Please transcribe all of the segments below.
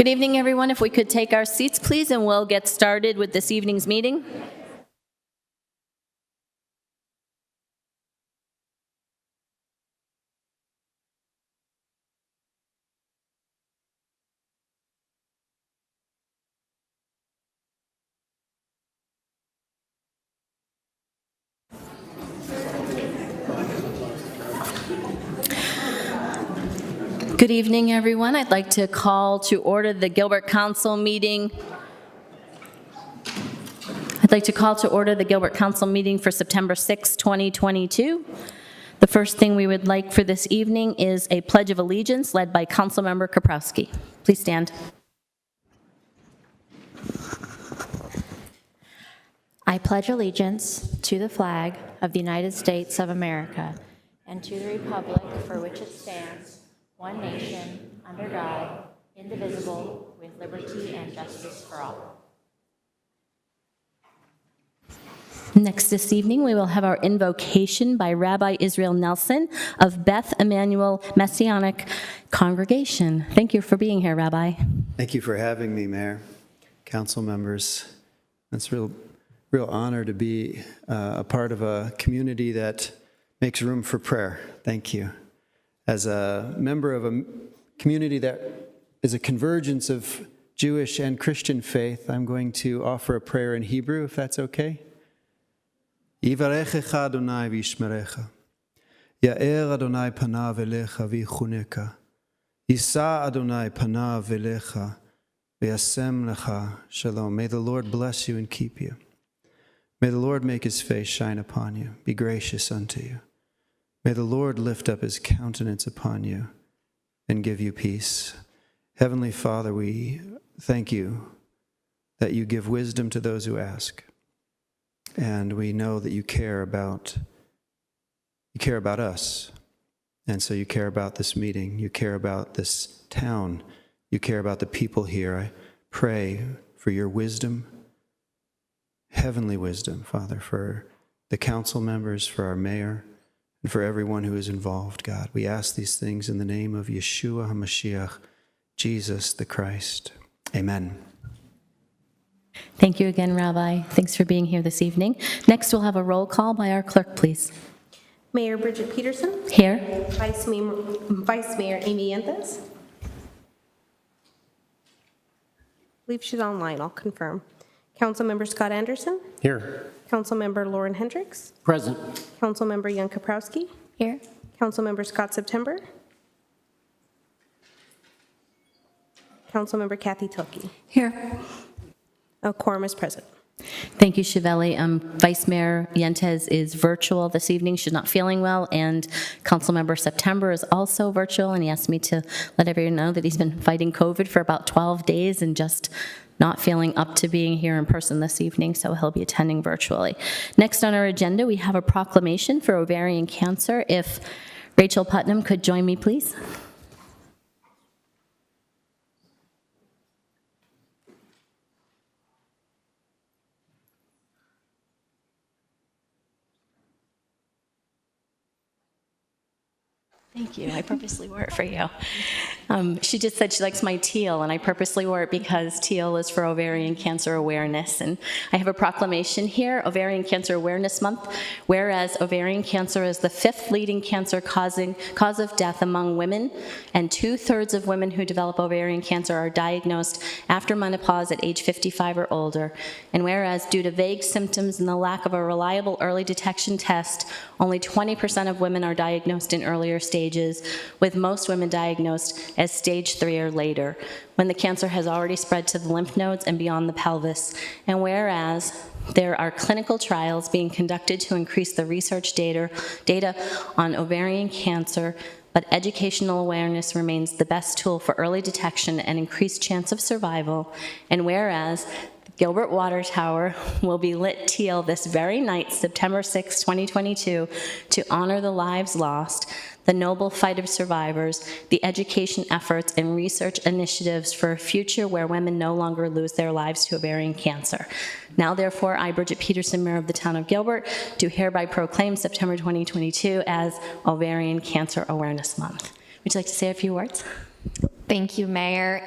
Good evening, everyone. If we could take our seats, please, and we'll get started with this evening's meeting. Good evening, everyone. I'd like to call to order the Gilbert Council meeting. For September 6, 2022. The first thing we would like for this evening is a Pledge of Allegiance led by Councilmember Kaprowski. Please stand. I pledge allegiance to the flag of the United States of America and to the republic for which it stands, one nation, under God, indivisible, with liberty and justice for all. Next this evening, we will have our invocation by Rabbi Israel Nelson of Beth Emmanuel Messianic Congregation. Thank you for being here, Rabbi. Thank you for having me, Mayor, council members. It's a real honor to be a part of a community that makes room for prayer. Thank you. As a member of a community that is a convergence of Jewish and Christian faith, I'm going to offer a prayer in Hebrew, if that's okay. Yivarechecha Adonai v'yishmerecha. Ya'er Adonai panav elecha v'yichuneka. Yisa Adonai panav elecha v'yasem lecha shalom. May the Lord bless you and keep you. May the Lord make his face shine upon you, be gracious unto you. May the Lord lift up his countenance upon you and give you peace. Heavenly Father, we thank you that you give wisdom to those who ask. And we know that you care about us. And so you care about this meeting. You care about this town. You care about the people here. I pray for your wisdom, heavenly wisdom, Father, for the council members, for our mayor, and for everyone who is involved, God. We ask these things in the name of Yeshua HaMashiach, Jesus the Christ. Amen. Thank you again, Rabbi. Thanks for being here this evening. Next, we'll have a roll call by our clerk, please. Mayor Bridget Peterson. Here. Vice Mayor Amy Yentes. I believe she's online, I'll confirm. Councilmember Scott Anderson. Here. Councilmember Lauren Hendricks. Present. Councilmember Jan Kaprowski. Here. Councilmember Scott September. Councilmember Kathy Tilkey. Here. A quorum is present. Thank you, Chevelle. Vice Mayor Yentes is virtual this evening. She's not feeling well, and Councilmember September is also virtual, and he asked me to let everyone know that he's been fighting COVID for about 12 days and just not feeling up to being here in person this evening, so he'll be attending virtually. Next on our agenda, we have a proclamation for ovarian cancer. If Rachel Putnam could join me, please. Thank you. I purposely wore it for you. She just said she likes my teal, and I purposely wore it because teal is for Ovarian Cancer Awareness. And I have a proclamation here, Ovarian Cancer Awareness Month, whereas ovarian cancer is the 5th leading cancer cause of death among women, and 2/3 of women who develop ovarian cancer are diagnosed after menopause at age 55 or older. And whereas due to vague symptoms and the lack of a reliable early detection test, only 20% of women are diagnosed in earlier stages, with most women diagnosed as stage 3 or later, when the cancer has already spread to the lymph nodes and beyond the pelvis. And whereas there are clinical trials being conducted to increase the research data on ovarian cancer, but educational awareness remains the best tool for early detection and increased chance of survival. And whereas Gilbert Water Tower will be lit teal this very night, September 6, 2022, to honor the lives lost, the noble fight of survivors, the education efforts and research initiatives for a future where women no longer lose their lives to ovarian cancer. Now, therefore, I, Bridget Peterson, Mayor of the Town of Gilbert, do hereby proclaim September 2022 as Ovarian Cancer Awareness Month. Would you like to say a few words? Thank you, Mayor.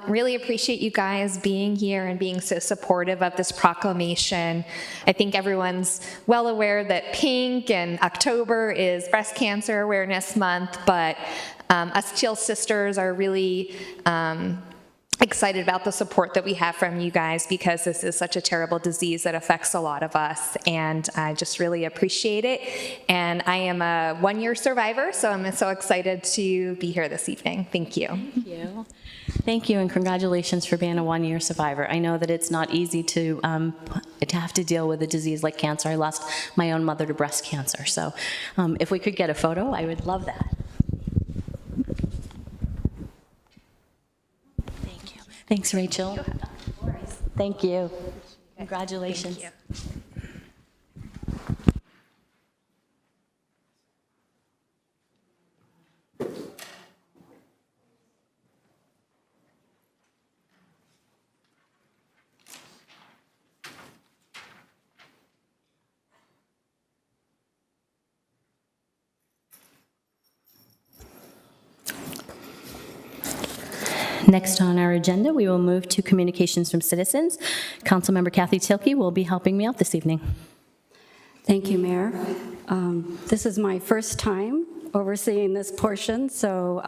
Really appreciate you guys being here and being so supportive of this proclamation. I think everyone's well aware that pink and October is Breast Cancer Awareness Month, but us Teal Sisters are really excited about the support that we have from you guys because this is such a terrible disease that affects a lot of us, and I just really appreciate it. And I am a one-year survivor, so I'm so excited to be here this evening. Thank you. Thank you. Thank you, and congratulations for being a one-year survivor. I know that it's not easy to have to deal with a disease like cancer. I lost my own mother to breast cancer, so if we could get a photo, I would love that. Thanks, Rachel. Thank you. Congratulations. Thank you. Next on our agenda, we will move to communications from citizens. Councilmember Kathy Tilke will be helping me out this evening. Thank you, Mayor. This is my first time overseeing this portion, so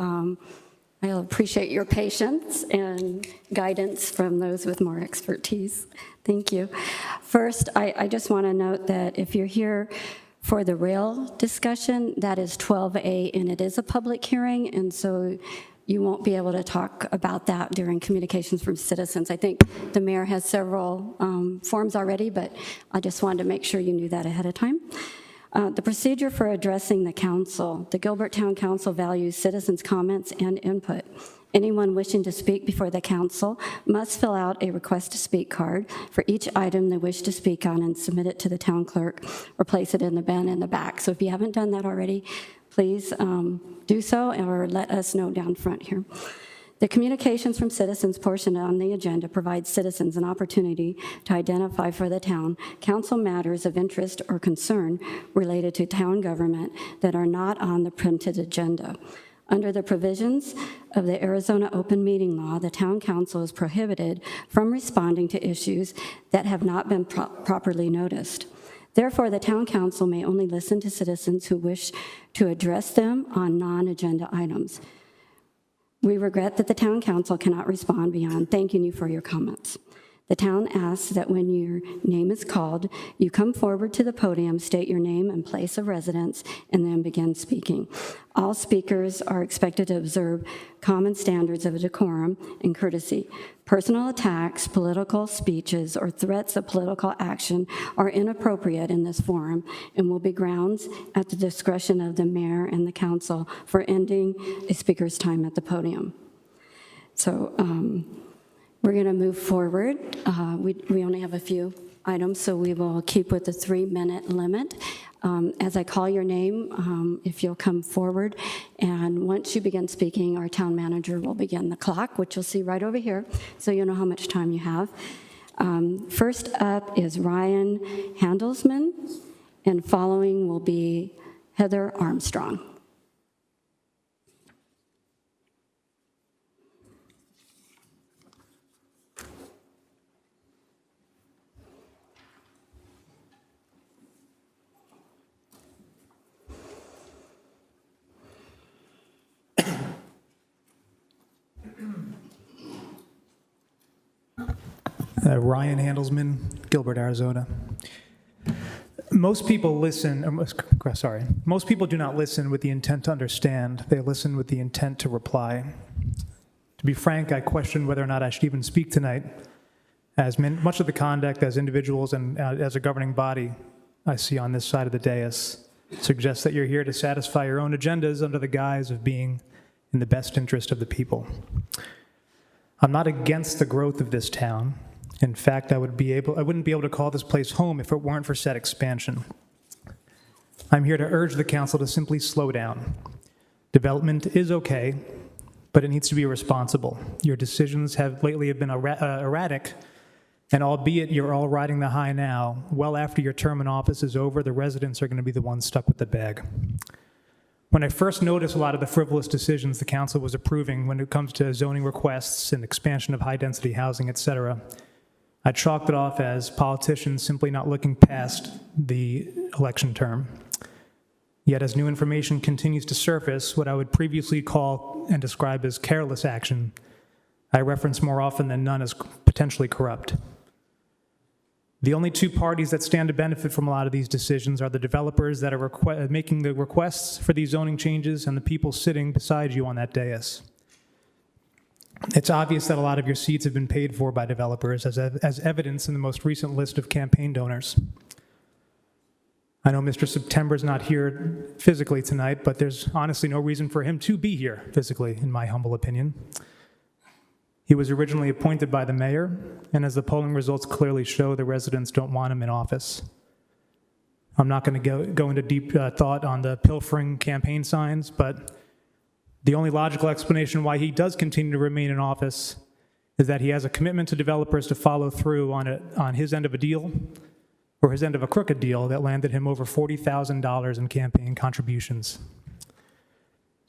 I'll appreciate your patience and guidance from those with more expertise. Thank you. First, I just want to note that if you're here for the rail discussion, that is 12A, and it is a public hearing, and so you won't be able to talk about that during communications from citizens. I think the mayor has several forms already, but I just wanted to make sure you knew that ahead of time. The procedure for addressing the council. The Gilbert Town Council values citizens' comments and input. Anyone wishing to speak before the council must fill out a request to speak card for each item they wish to speak on and submit it to the town clerk or place it in the bin in the back. So if you haven't done that already, please do so or let us know down front here. The communications from citizens portion on the agenda provides citizens an opportunity to identify for the town council matters of interest or concern related to town government that are not on the printed agenda. Under the provisions of the Arizona Open Meeting Law, the town council is prohibited from responding to issues that have not been properly noticed. Therefore, the town council may only listen to citizens who wish to address them on non-agenda items. We regret that the town council cannot respond beyond thanking you for your comments. The town asks that when your name is called, you come forward to the podium, state your name and place of residence, and then begin speaking. All speakers are expected to observe common standards of decorum and courtesy. Personal attacks, political speeches, or threats of political action are inappropriate in this forum and will be grounds at the discretion of the mayor and the council for ending a speaker's time at the podium. So, we're going to move forward. We only have a few items, so we will keep with the 3-minute limit. As I call your name, if you'll come forward, and once you begin speaking, our town manager will begin the clock, which you'll see right over here, so you'll know how much time you have. First up is Ryan Handelsman, and following will be Heather Armstrong. Ryan Handelsman, Gilbert, Arizona. Most people do not listen with the intent to understand. They listen with the intent to reply. To be frank, I question whether or not I should even speak tonight, as much of the conduct as individuals and as a governing body I see on this side of the dais suggests that you're here to satisfy your own agendas under the guise of being in the best interest of the people. I'm not against the growth of this town. In fact, I wouldn't be able to call this place home if it weren't for said expansion. I'm here to urge the council to simply slow down. Development is okay, but it needs to be responsible. Your decisions have lately been erratic, and albeit you're all riding the high now, well after your term in office is over, the residents are going to be the ones stuck with the bag. When I first noticed a lot of the frivolous decisions the council was approving when it comes to zoning requests and expansion of high-density housing, et cetera, I chalked it off as politicians simply not looking past the election term. Yet as new information continues to surface, what I would previously call and describe as careless action, I reference more often than none as potentially corrupt. The only two parties that stand to benefit from a lot of these decisions are the developers that are making the requests for these zoning changes and the people sitting beside you on that dais. It's obvious that a lot of your seats have been paid for by developers, as evidenced in the most recent list of campaign donors. I know Mr. September's not here physically tonight, but there's honestly no reason for him to be here physically, in my humble opinion. He was originally appointed by the mayor, and as the polling results clearly show, the residents don't want him in office. I'm not going to go into deep thought on the pilfering campaign signs, but the only logical explanation why he does continue to remain in office is that he has a commitment to developers to follow through on his end of a deal, or his end of a crooked deal that landed him over $40,000 in campaign contributions.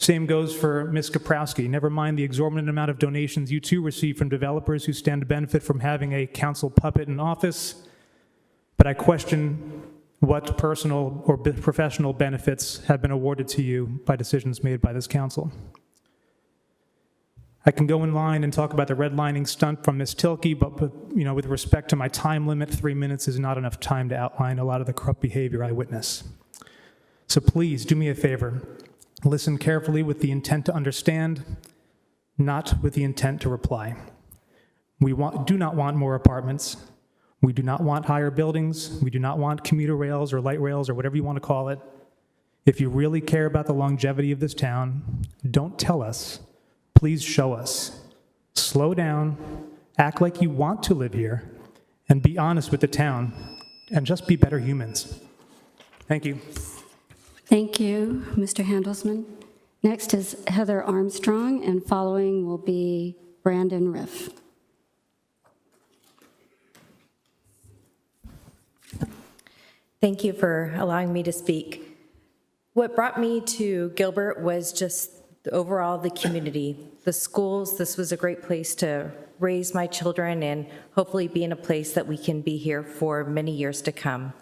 Same goes for Ms. Kaprowski. Never mind the exorbitant amount of donations you too receive from developers who stand to benefit from having a council puppet in office, but I question what personal or professional benefits have been awarded to you by decisions made by this council. I can go in line and talk about the redlining stunt from Ms. Tilke, but with respect to my time limit, 3 minutes is not enough time to outline a lot of the corrupt behavior I witness. So please do me a favor. Listen carefully with the intent to understand, not with the intent to reply. We do not want more apartments. We do not want higher buildings. We do not want commuter rails or light rails or whatever you want to call it. If you really care about the longevity of this town, don't tell us. Please show us. Slow down, act like you want to live here, and be honest with the town, and just be better humans. Thank you. Thank you, Mr. Handelsman. Next is Heather Armstrong, and following will be Brandon Riff. Thank you for allowing me to speak. What brought me to Gilbert was just overall the community, the schools. This was a great place to raise my children and hopefully be in a place that we can be here for many years to come.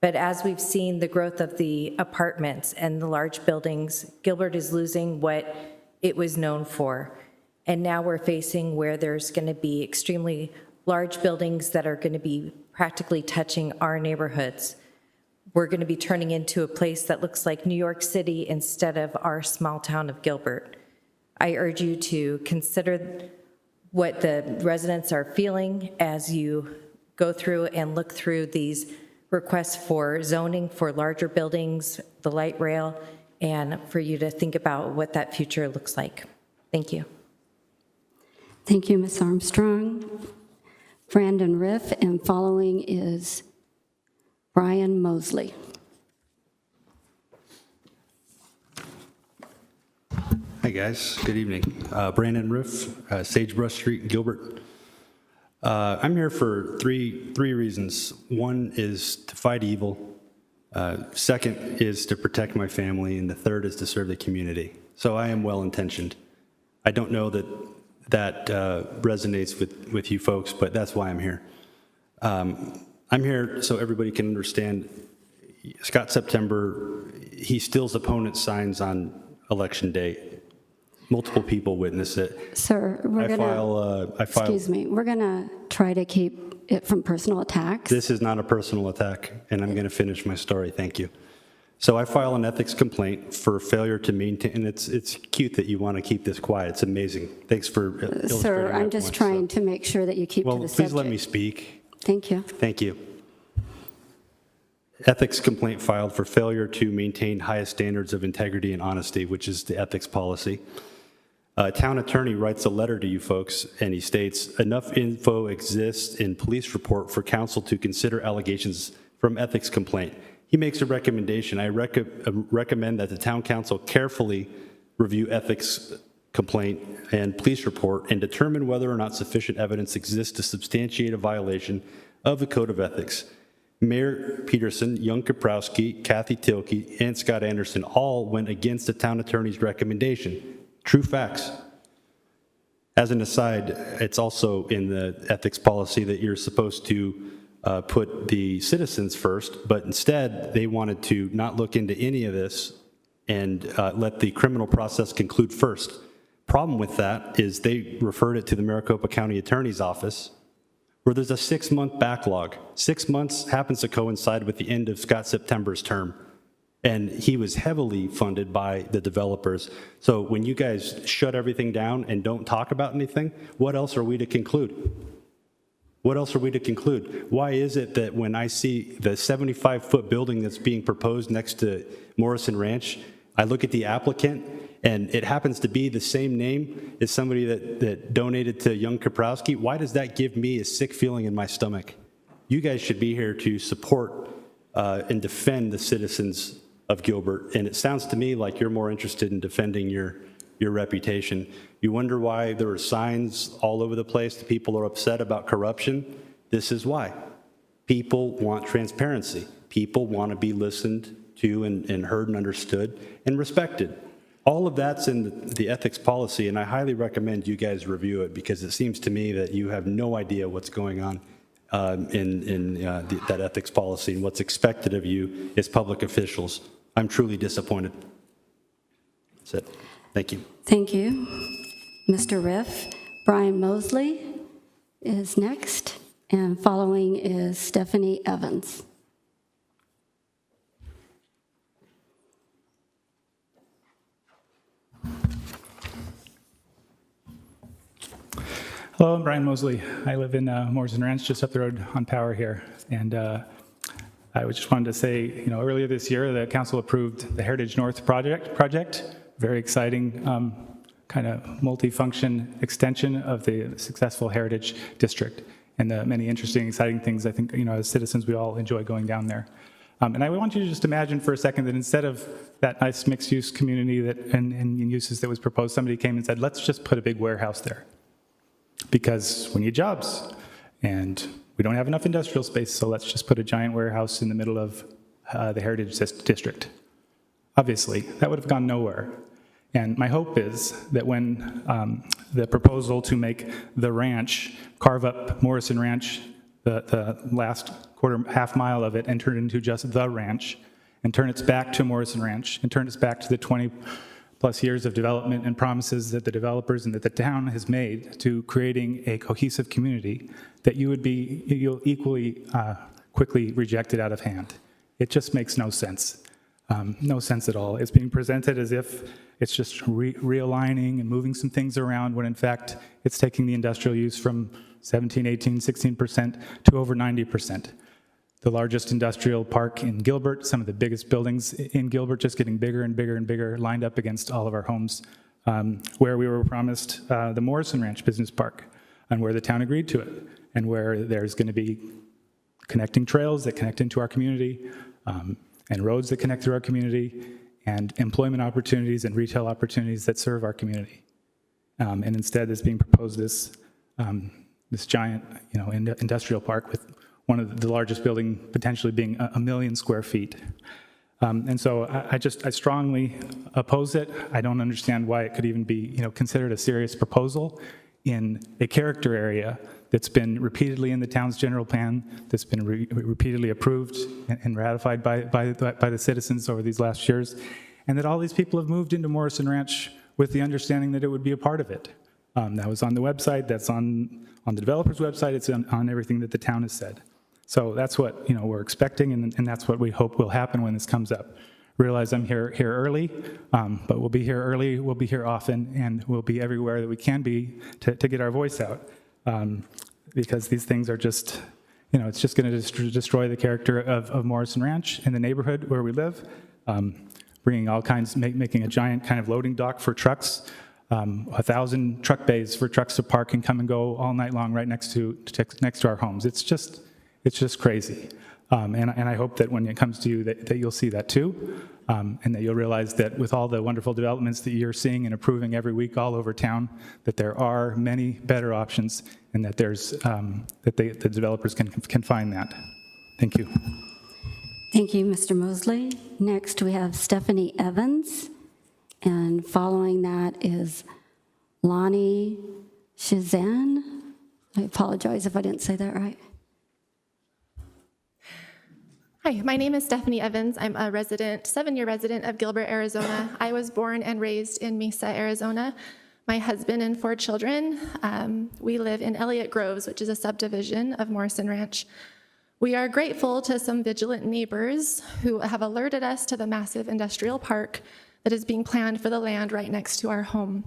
But as we've seen the growth of the apartments and the large buildings, Gilbert is losing what it was known for. And now we're facing where there's going to be extremely large buildings that are going to be practically touching our neighborhoods. We're going to be turning into a place that looks like New York City instead of our small town of Gilbert. I urge you to consider what the residents are feeling as you go through and look through these requests for zoning for larger buildings, the light rail, and for you to think about what that future looks like. Thank you. Thank you, Ms. Armstrong. Brandon Riff, and following is Brian Mosley. Hi, guys. Good evening. Brandon Riff, Sagebrush Street, Gilbert. I'm here for three reasons. One is to fight evil. Second is to protect my family. And the third is to serve the community. So I am well-intentioned. I don't know that resonates with you folks, but that's why I'm here. I'm here so everybody can understand. Scott September, he steals opponents' signs on election day. Multiple people witness it. Sir, we're going to try to keep it from personal attacks. This is not a personal attack, and I'm going to finish my story. Thank you. So I file an ethics complaint for failure to maintain, and it's cute that you want to keep this quiet. It's amazing. Thanks for illustrating. Sir, I'm just trying to make sure that you keep to the subject. Well, please let me speak. Thank you. Thank you. Ethics complaint filed for failure to maintain highest standards of integrity and honesty, which is the ethics policy. Town attorney writes a letter to you folks, and he states, enough info exists in police report for council to consider allegations from ethics complaint. He makes a recommendation. I recommend that the town council carefully review ethics complaint and police report and determine whether or not sufficient evidence exists to substantiate a violation of the code of ethics. Mayor Peterson, Young Kaprowski, Kathy Tilke, and Scott Anderson all went against the town attorney's recommendation. True facts. As an aside, it's also in the ethics policy that you're supposed to put the citizens first, but instead they wanted to not look into any of this and let the criminal process conclude first. Problem with that is they referred it to the Maricopa County Attorney's Office, where there's a 6-month backlog. 6 months happens to coincide with the end of Scott September's term, and he was heavily funded by the developers. So when you guys shut everything down and don't talk about anything, what else are we to conclude? What else are we to conclude? Why is it that when I see the 75-foot building that's being proposed next to Morrison Ranch, I look at the applicant, and it happens to be the same name as somebody that donated to Young Kaprowski? Why does that give me a sick feeling in my stomach? You guys should be here to support and defend the citizens of Gilbert, and it sounds to me like you're more interested in defending your reputation. You wonder why there are signs all over the place that people are upset about corruption? This is why. People want transparency. People want to be listened to and heard and understood and respected. All of that's in the ethics policy, and I highly recommend you guys review it, because it seems to me that you have no idea what's going on in that ethics policy and what's expected of you as public officials. I'm truly disappointed. That's it. Thank you. Thank you, Mr. Riff. Brian Mosley is next, and following is Stephanie Evans. Hello, I'm Brian Mosley. I live in Morrison Ranch, just up the road on Power here. And I just wanted to say, earlier this year, the council approved the Heritage North project. Very exciting kind of multi-function extension of the successful Heritage District, and the many interesting, exciting things I think, as citizens, we all enjoy going down there. And I want you to just imagine for a second that instead of that nice mixed-use community and uses that was proposed, somebody came and said, let's just put a big warehouse there, because we need jobs, and we don't have enough industrial space, so let's just put a giant warehouse in the middle of the Heritage District. Obviously, that would have gone nowhere. And my hope is that when the proposal to make the ranch, carve up Morrison Ranch, the last half mile of it, and turn it into just the ranch, and turn its back to Morrison Ranch, and turn its back to the 20+ years of development and promises that the developers and that the town has made to creating a cohesive community, that you'll equally quickly reject it out of hand. It just makes no sense. No sense at all. It's being presented as if it's just realigning and moving some things around, when in fact it's taking the industrial use from 17, 18, 16% to over 90%. The largest industrial park in Gilbert, some of the biggest buildings in Gilbert, just getting bigger and bigger and bigger, lined up against all of our homes, where we were promised the Morrison Ranch Business Park, and where the town agreed to it, and where there's going to be connecting trails that connect into our community, and roads that connect through our community, and employment opportunities and retail opportunities that serve our community. And instead, is being proposed this giant, industrial park with one of the largest building potentially being 1 million square feet. And so I strongly oppose it. I don't understand why it could even be, considered a serious proposal in a character area that's been repeatedly in the town's general plan, that's been repeatedly approved and ratified by the citizens over these last years, and that all these people have moved into Morrison Ranch with the understanding that it would be a part of it. That was on the website, that's on the developer's website, it's on everything that the town has said. So that's what we're expecting, and that's what we hope will happen when this comes up. Realize I'm here early, but we'll be here early, we'll be here often, and we'll be everywhere that we can be to get our voice out. Because these things are just, it's just going to destroy the character of Morrison Ranch and the neighborhood where we live, bringing all kinds, making a giant kind of loading dock for trucks, 1,000 truck bays for trucks to park and come and go all night long right next to our homes. It's just crazy. And I hope that when it comes to you that you'll see that too, and that you'll realize that with all the wonderful developments that you're seeing and approving every week all over town, that there are many better options, and that there's that the developers can find that. Thank you. Thank you, Mr. Mosley. Next, we have Stephanie Evans, and following that is Lonnie Shazan. I apologize if I didn't say that right. Hi, my name is Stephanie Evans. I'm a resident, 7-year resident of Gilbert, Arizona. I was born and raised in Mesa, Arizona. My husband and 4 children, we live in Elliott Groves, which is a subdivision of Morrison Ranch. We are grateful to some vigilant neighbors who have alerted us to the massive industrial park that is being planned for the land right next to our home,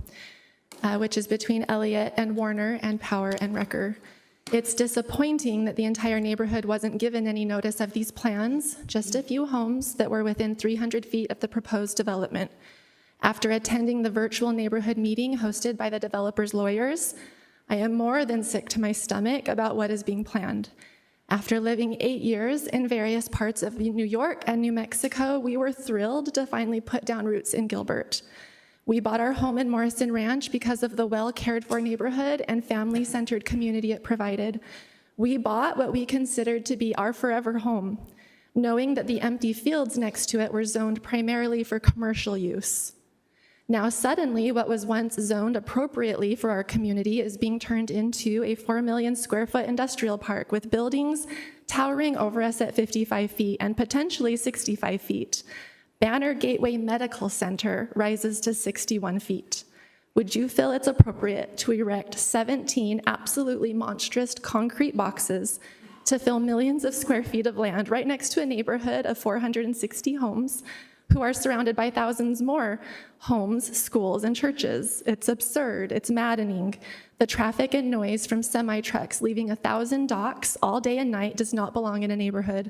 which is between Elliott and Warner and Power and Wrecker. It's disappointing that the entire neighborhood wasn't given any notice of these plans, just a few homes that were within 300 feet of the proposed development. After attending the virtual neighborhood meeting hosted by the developer's lawyers, I am more than sick to my stomach about what is being planned. After living 8 years in various parts of New York and New Mexico, we were thrilled to finally put down roots in Gilbert. We bought our home in Morrison Ranch because of the well-cared-for neighborhood and family-centered community it provided. We bought what we considered to be our forever home, knowing that the empty fields next to it were zoned primarily for commercial use. Now suddenly, what was once zoned appropriately for our community is being turned into a 4 million square foot industrial park with buildings towering over us at 55 feet and potentially 65 feet. Banner Gateway Medical Center rises to 61 feet. Would you feel it's appropriate to erect 17 absolutely monstrous concrete boxes to fill millions of square feet of land right next to a neighborhood of 460 homes who are surrounded by thousands more homes, schools, and churches? It's absurd. It's maddening. The traffic and noise from semi-trucks leaving 1,000 docks all day and night does not belong in a neighborhood.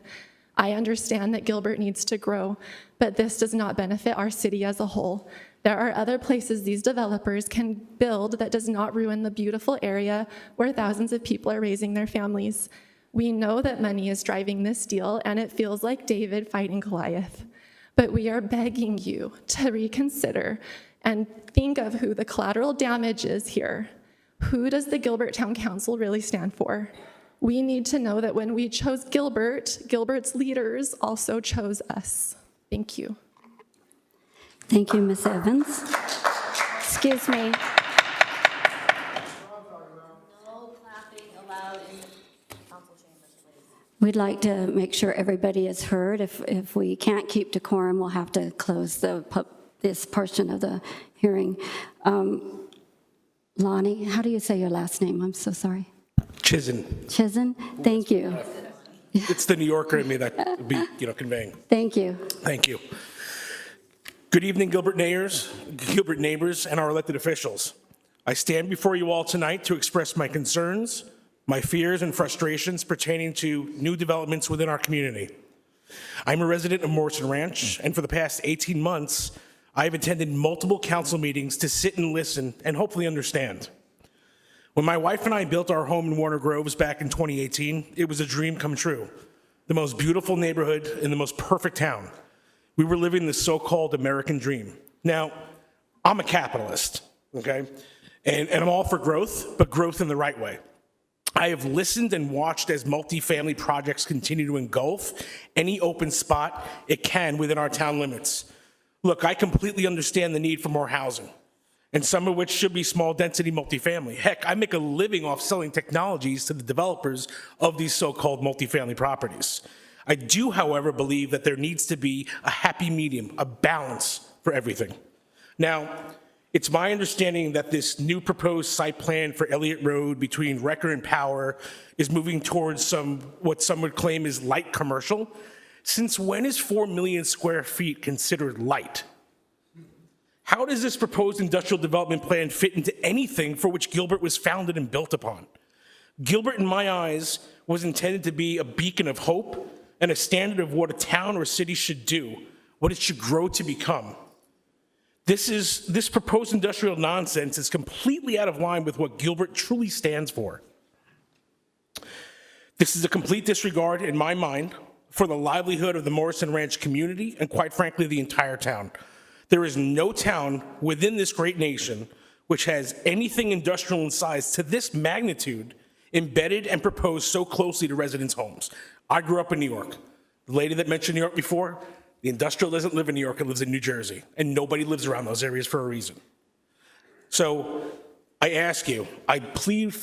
I understand that Gilbert needs to grow, but this does not benefit our city as a whole. There are other places these developers can build that does not ruin the beautiful area where thousands of people are raising their families. We know that money is driving this deal, and it feels like David fighting Goliath. But we are begging you to reconsider and think of who the collateral damage is here. Who does the Gilbert Town Council really stand for? We need to know that when we chose Gilbert, Gilbert's leaders also chose us. Thank you. Thank you, Ms. Evans. Excuse me. We'd like to make sure everybody is heard. If we can't keep decorum, we'll have to close this portion of the hearing. Lonnie, how do you say your last name? I'm so sorry. Chizen. Chizen, thank you. It's the New Yorker in me that would be, conveying. Thank you. Thank you. Good evening, Gilbert neighbors, and our elected officials. I stand before you all tonight to express my concerns, my fears and frustrations pertaining to new developments within our community. I'm a resident of Morrison Ranch, and for the past 18 months, I've attended multiple council meetings to sit and listen and hopefully understand. When my wife and I built our home in Warner Groves back in 2018, it was a dream come true. The most beautiful neighborhood in the most perfect town. We were living the so-called American dream. Now, I'm a capitalist, okay? And I'm all for growth, but growth in the right way. I have listened and watched as multifamily projects continue to engulf any open spot it can within our town limits. Look, I completely understand the need for more housing, and some of which should be small density multifamily. Heck, I make a living off selling technologies to the developers of these so-called multifamily properties. I do, however, believe that there needs to be a happy medium, a balance for everything. Now, it's my understanding that this new proposed site plan for Elliott Road between Wrecker and Power is moving towards what some would claim is light commercial. Since when is 4 million square feet considered light? How does this proposed industrial development plan fit into anything for which Gilbert was founded and built upon? Gilbert, in my eyes, was intended to be a beacon of hope and a standard of what a town or city should do, what it should grow to become. This proposed industrial nonsense is completely out of line with what Gilbert truly stands for. This is a complete disregard, in my mind, for the livelihood of the Morrison Ranch community and, quite frankly, the entire town. There is no town within this great nation which has anything industrial in size to this magnitude embedded and proposed so closely to residents' homes. I grew up in New York. The lady that mentioned New York before, the industrial doesn't live in New York, it lives in New Jersey, and nobody lives around those areas for a reason. So I ask you, I plead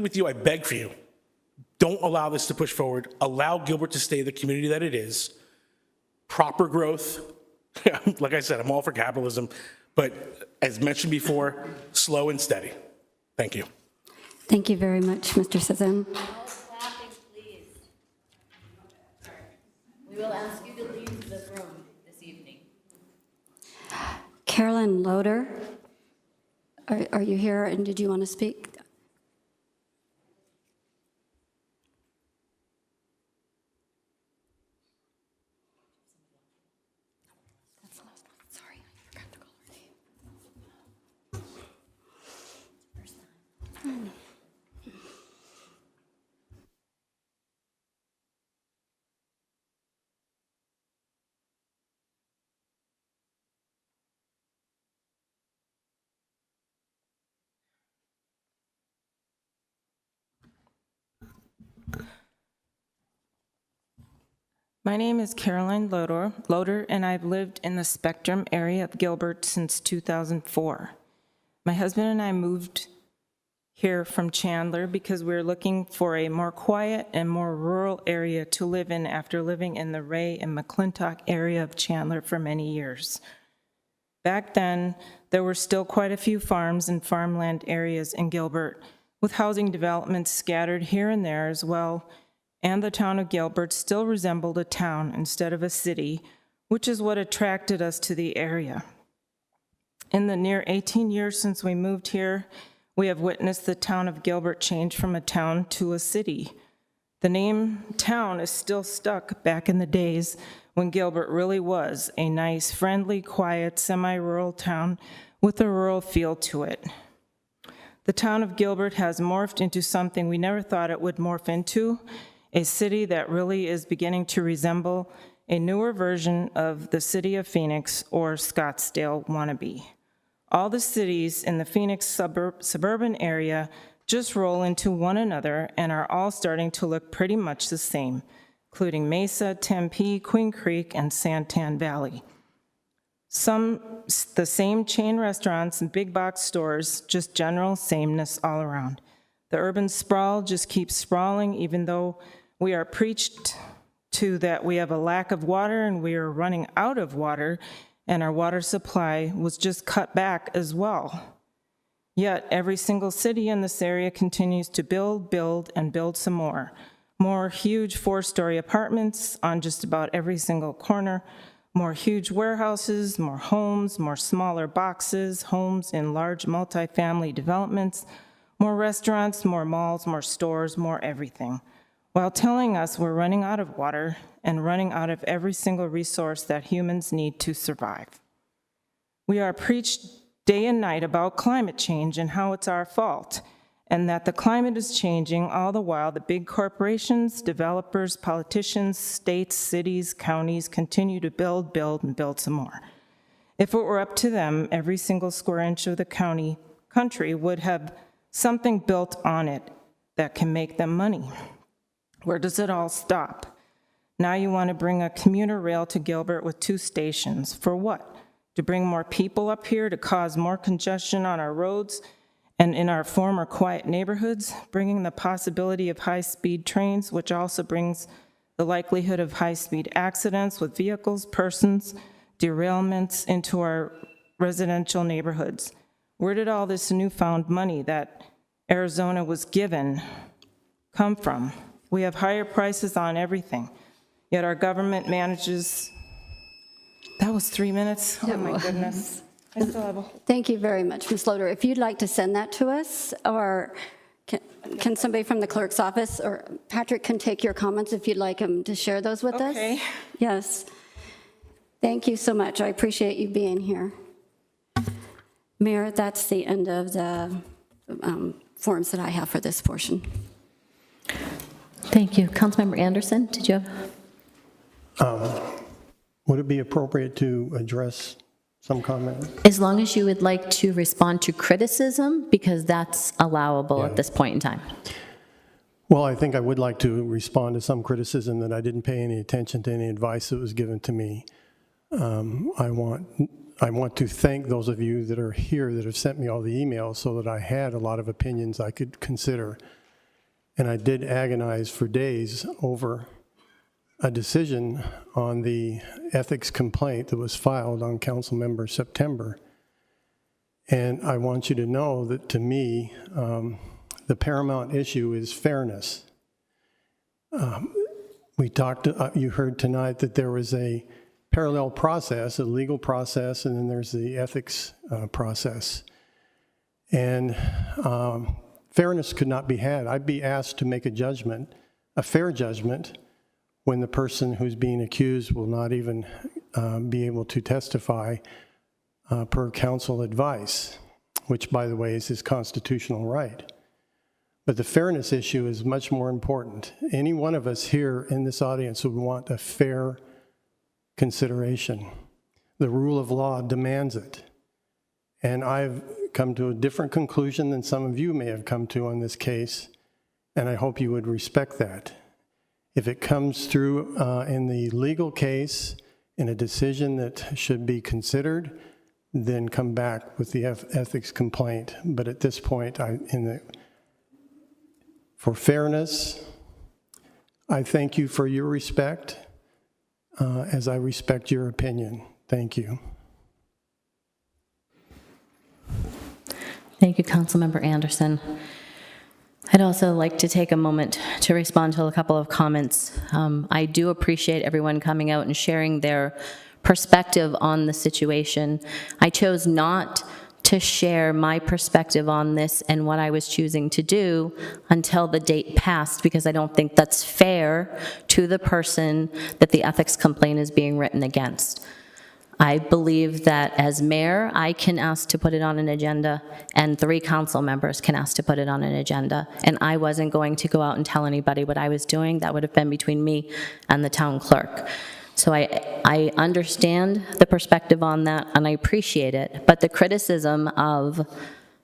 with you, I beg for you, don't allow this to push forward. Allow Gilbert to stay the community that it is. Proper growth. Like I said, I'm all for capitalism, but as mentioned before, slow and steady. Thank you. Thank you very much, Mr. Sazem. We will ask you to leave the room this evening. Carolyn Loader, are you here and did you want to speak? Sorry, I forgot to call her name. My name is Caroline Loader, and I've lived in the Spectrum area of Gilbert since 2004. My husband and I moved here from Chandler because we were looking for a more quiet and more rural area to live in after living in the Ray and McClintock area of Chandler for many years. Back then, there were still quite a few farms and farmland areas in Gilbert, with housing developments scattered here and there as well, and the town of Gilbert still resembled a town instead of a city, which is what attracted us to the area. In the near 18 years since we moved here, we have witnessed the town of Gilbert change from a town to a city. The name town is still stuck back in the days when Gilbert really was a nice, friendly, quiet, semi-rural town with a rural feel to it. The town of Gilbert has morphed into something we never thought it would morph into, a city that really is beginning to resemble a newer version of the city of Phoenix or Scottsdale wannabe. All the cities in the Phoenix suburban area just roll into one another and are all starting to look pretty much the same, including Mesa, Tempe, Queen Creek, and Santan Valley. The same chain restaurants and big box stores, just general sameness all around. The urban sprawl just keeps sprawling, even though we are preached to that we have a lack of water and we are running out of water, and our water supply was just cut back as well. Yet every single city in this area continues to build, and build some more. More huge 4-story apartments on just about every single corner, more huge warehouses, more homes, more smaller boxes, homes in large multifamily developments, more restaurants, more malls, more stores, more everything, while telling us we're running out of water and running out of every single resource that humans need to survive. We are preached day and night about climate change and how it's our fault, and that the climate is changing, all the while the big corporations, developers, politicians, states, cities, counties continue to build, and build some more. If it were up to them, every single square inch of the country would have something built on it that can make them money. Where does it all stop? Now you want to bring a commuter rail to Gilbert with 2 stations. For what? To bring more people up here to cause more congestion on our roads and in our former quiet neighborhoods, bringing the possibility of high-speed trains, which also brings the likelihood of high-speed accidents with vehicles, persons, derailments into our residential neighborhoods. Where did all this newfound money that Arizona was given come from? We have higher prices on everything, yet our government manages. That was 3 minutes? Oh my goodness. I still have a... Thank you very much, Ms. Loader. If you'd like to send that to us, or can somebody from the clerk's office, or Patrick can take your comments if you'd like him to share those with us. Okay. Yes. Thank you so much. I appreciate you being here. Mayor, that's the end of the forms that I have for this portion. Thank you. Councilmember Anderson, did you have? Would it be appropriate to address some comment? As long as you would like to respond to criticism, because that's allowable at this point in time. Well, I think I would like to respond to some criticism that I didn't pay any attention to any advice that was given to me. I want to thank those of you that are here that have sent me all the emails so that I had a lot of opinions I could consider. And I did agonize for days over a decision on the ethics complaint that was filed on Councilmember September. And I want you to know that to me, the paramount issue is fairness. We talked, you heard tonight that there was a parallel process, a legal process, and then there's the ethics process. And fairness could not be had. I'd be asked to make a judgment, a fair judgment, when the person who's being accused will not even be able to testify per counsel advice, which, by the way, is his constitutional right. But the fairness issue is much more important. Any one of us here in this audience would want a fair consideration. The rule of law demands it. And I've come to a different conclusion than some of you may have come to on this case, and I hope you would respect that. If it comes through in the legal case, in a decision that should be considered, then come back with the ethics complaint. But at this point, for fairness, I thank you for your respect, as I respect your opinion. Thank you. Thank you, Councilmember Anderson. I'd also like to take a moment to respond to a couple of comments. I do appreciate everyone coming out and sharing their perspective on the situation. I chose not to share my perspective on this and what I was choosing to do until the date passed, because I don't think that's fair to the person that the ethics complaint is being written against. I believe that as mayor, I can ask to put it on an agenda, and 3 council members can ask to put it on an agenda, and I wasn't going to go out and tell anybody what I was doing. That would have been between me and the town clerk. So I understand the perspective on that, and I appreciate it, but the criticism of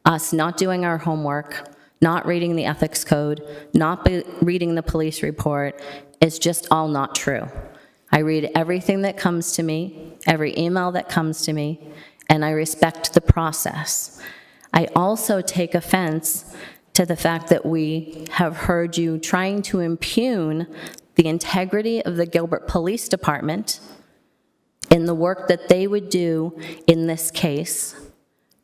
us not doing our homework, not reading the ethics code, not reading the police report is just all not true. I read everything that comes to me, every email that comes to me, and I respect the process. I also take offense to the fact that we have heard you trying to impugn the integrity of the Gilbert Police Department in the work that they would do in this case,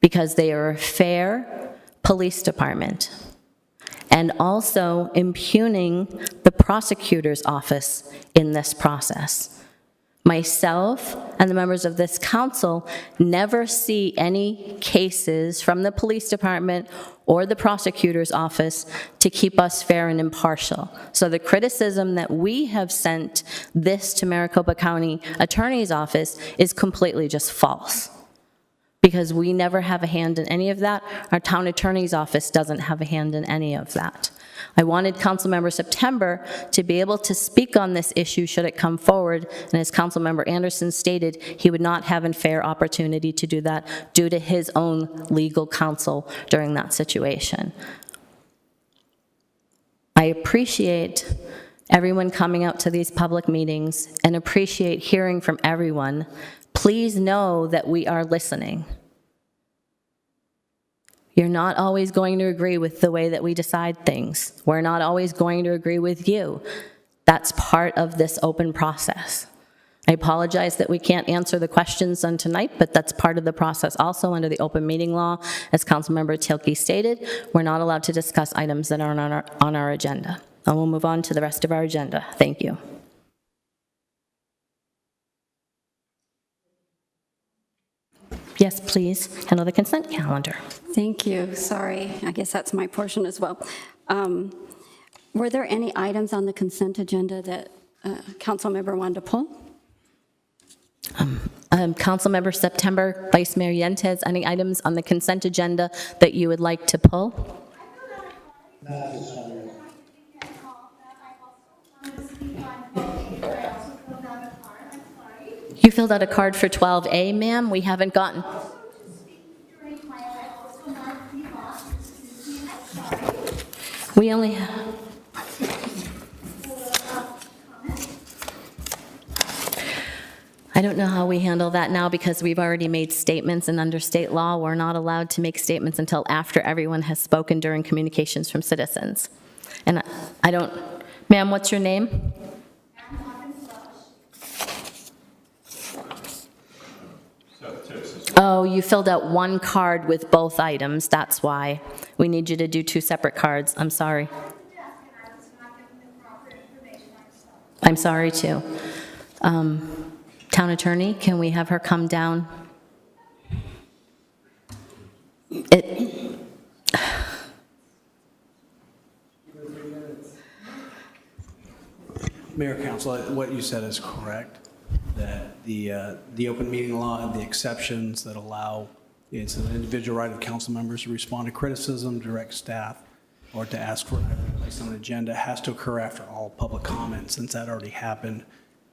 because they are a fair police department, and also impugning the prosecutor's office in this process. Myself and the members of this council never see any cases from the police department or the prosecutor's office to keep us fair and impartial. So the criticism that we have sent this to Maricopa County Attorney's Office is completely just false, because we never have a hand in any of that. Our town attorney's office doesn't have a hand in any of that. I wanted Councilmember September to be able to speak on this issue should it come forward, and as Councilmember Anderson stated, he would not have a fair opportunity to do that due to his own legal counsel during that situation. I appreciate everyone coming out to these public meetings and appreciate hearing from everyone. Please know that we are listening. You're not always going to agree with the way that we decide things. We're not always going to agree with you. That's part of this open process. I apologize that we can't answer the questions on tonight, but that's part of the process also under the open meeting law. As Councilmember Tilke stated, we're not allowed to discuss items that aren't on our agenda. And we'll move on to the rest of our agenda. Thank you. Yes, please handle the consent calendar. Thank you. Sorry, I guess that's my portion as well. Were there any items on the consent agenda that council member wanted to pull? Councilmember September, Vice Mayor Yentes, any items on the consent agenda that you would like to pull? You filled out a card for 12A, ma'am. We haven't gotten. We only have. don't know how we handle that now because we've already made statements, and under state law, we're not allowed to make statements until after everyone has spoken during communications from citizens. And I don't, ma'am, what's your name? Oh, you filled out one card with both items, that's why. We need you to do 2 separate cards, I'm sorry. I'm sorry too. Town attorney, can we have her come down? Mayor, Council, what you said is correct, that the open meeting law and the exceptions that allow, it's an individual right of council members to respond to criticism, direct staff, or to ask for an item placed on the agenda has to occur after all public comment. Since that already happened,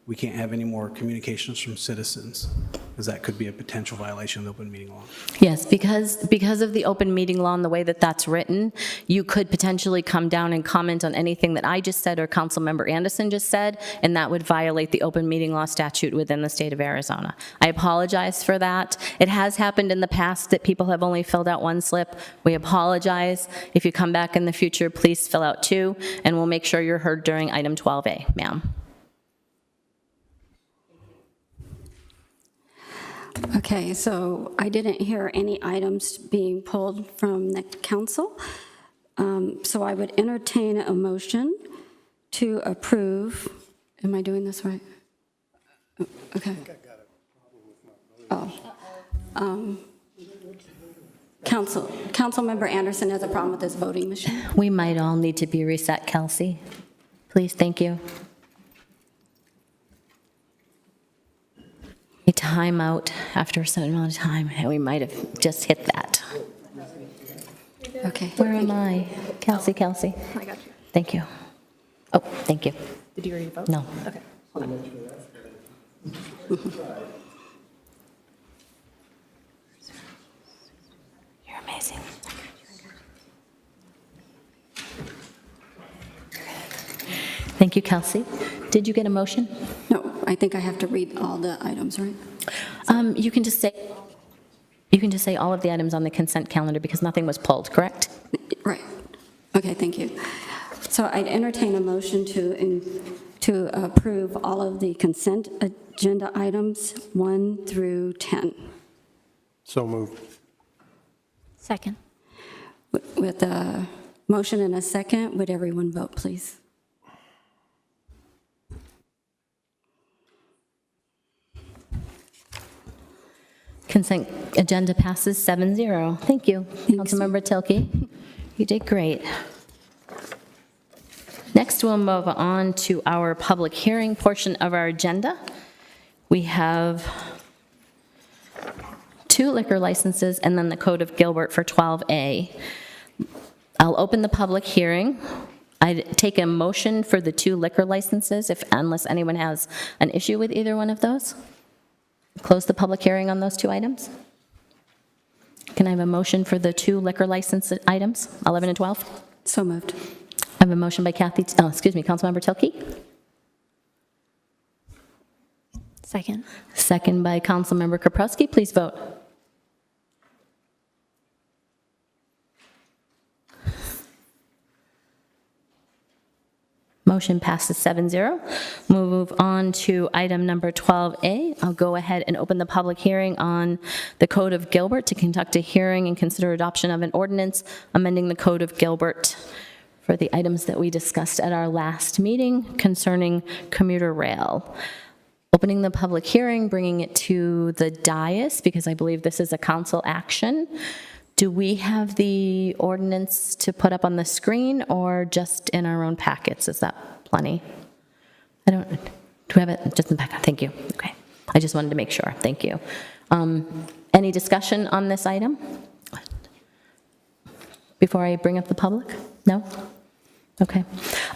we can't have any more communications from citizens, because that could be a potential violation of the open meeting law. Yes, because of the open meeting law and the way that that's written, you could potentially come down and comment on anything that I just said or Councilmember Anderson just said, and that would violate the open meeting law statute within the state of Arizona. I apologize for that. It has happened in the past that people have only filled out 1 slip. We apologize. If you come back in the future, please fill out 2, and we'll make sure you're heard during item 12A, ma'am. Okay, so I didn't hear any items being pulled from the council. So I would entertain a motion to approve. Am I doing this right? Okay. Oh. Councilmember Anderson has a problem with this voting machine. We might all need to be reset, Kelsey. Please, thank you. A timeout after a certain amount of time, and we might have just hit that. Okay. Where am I? Kelsey. I got you. Thank you. Oh, thank you. Did you already vote? No. Okay, hold on. You're amazing. Thank you, Kelsey. Did you get a motion? No, I think I have to read all the items, right? You can just say all of the items on the consent calendar because nothing was pulled, correct? Right. Okay, thank you. So I'd entertain a motion to approve all of the consent agenda items 1 through 10. So moved. Second. With a motion and a second, would everyone vote, please? Consent agenda passes 7-0. Thank you. Councilmember Tilke, you did great. Next, we'll move on to our public hearing portion of our agenda. We have 2 liquor licenses and then the Code of Gilbert for 12A. I'll open the public hearing. I'd take a motion for the 2 liquor licenses unless anyone has an issue with either one of those. Close the public hearing on those 2 items. Can I have a motion for the 2 liquor license items, 11 and 12? So moved. I have a motion by Councilmember Tilke. Second. Second by Councilmember Kaprowski. Please vote. Motion passes 7-0. We'll move on to item number 12A. I'll go ahead and open the public hearing on the Code of Gilbert to conduct a hearing and consider adoption of an ordinance amending the Code of Gilbert for the items that we discussed at our last meeting concerning commuter rail. Opening the public hearing, bringing it to the dais, because I believe this is a council action. Do we have the ordinance to put up on the screen or just in our own packets? Is that plenty? Do we have it just in the packet? Thank you. Okay. I just wanted to make sure. Thank you. Any discussion on this item before I bring up the public? No? Okay.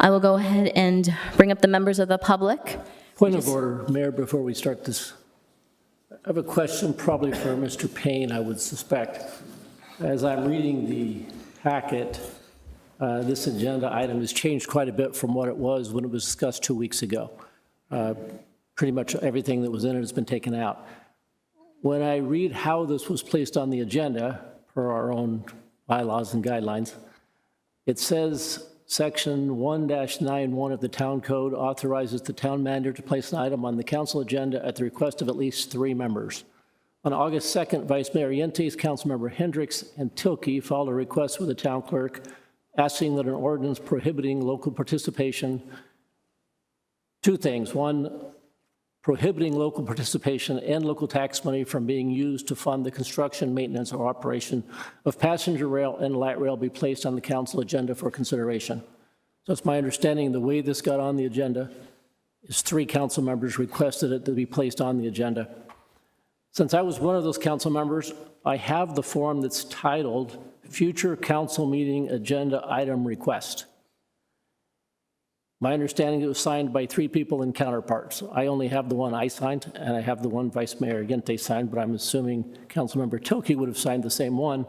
I will go ahead and bring up the members of the public. Point of order, Mayor, before we start this. I have a question probably for Mr. Payne, I would suspect. As I'm reading the packet, this agenda item has changed quite a bit from what it was when it was discussed 2 weeks ago. pretty much everything that was in it has been taken out. When I read how this was placed on the agenda, per our own bylaws and guidelines, it says Section 1-91 of the Town Code authorizes the town manager to place an item on the council agenda at the request of at least 3 members. On August 2nd, Vice Mayor Yentes, Councilmember Hendricks, and Tilke filed a request with the town clerk asking that an ordinance prohibiting local participation, 2 things. 1, prohibiting local participation and local tax money from being used to fund the construction, maintenance, or operation of passenger rail and light rail be placed on the council agenda for consideration. So it's my understanding the way this got on the agenda is 3 council members requested it to be placed on the agenda. Since I was one of those council members, I have the form that's titled Future Council Meeting Agenda Item Request. My understanding it was signed by 3 people and counterparts. I only have the one I signed, and I have the one Vice Mayor Yentes signed, but I'm assuming Councilmember Tilke would have signed the same one,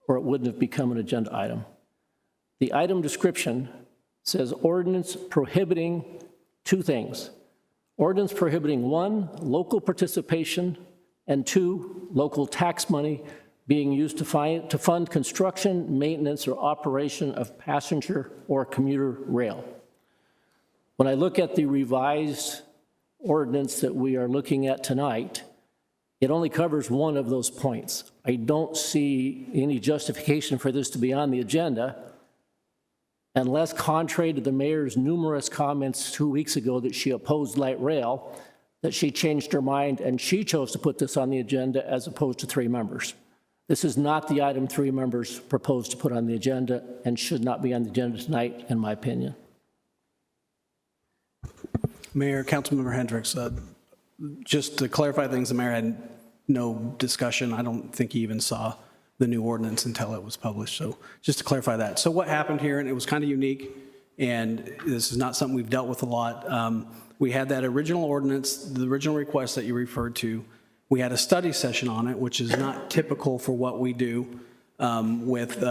or it wouldn't have become an agenda item. The item description says ordinance prohibiting 2 things. Ordinance prohibiting 1, local participation, and 2, local tax money being used to fund construction, maintenance, or operation of passenger or commuter rail. When I look at the revised ordinance that we are looking at tonight, it only covers 1 of those points. I don't see any justification for this to be on the agenda unless, contrary to the mayor's numerous comments 2 weeks ago that she opposed light rail, that she changed her mind and she chose to put this on the agenda as opposed to 3 members. This is not the item 3 members proposed to put on the agenda and should not be on the agenda tonight, in my opinion. Mayor, Councilmember Hendricks, just to clarify things, the mayor had no discussion. I don't think he even saw the new ordinance until it was published. So just to clarify that. So what happened here, and it was kind of unique, and this is not something we've dealt with a lot. We had that original ordinance, the original request that you referred to. We had a study session on it, which is not typical for what we do with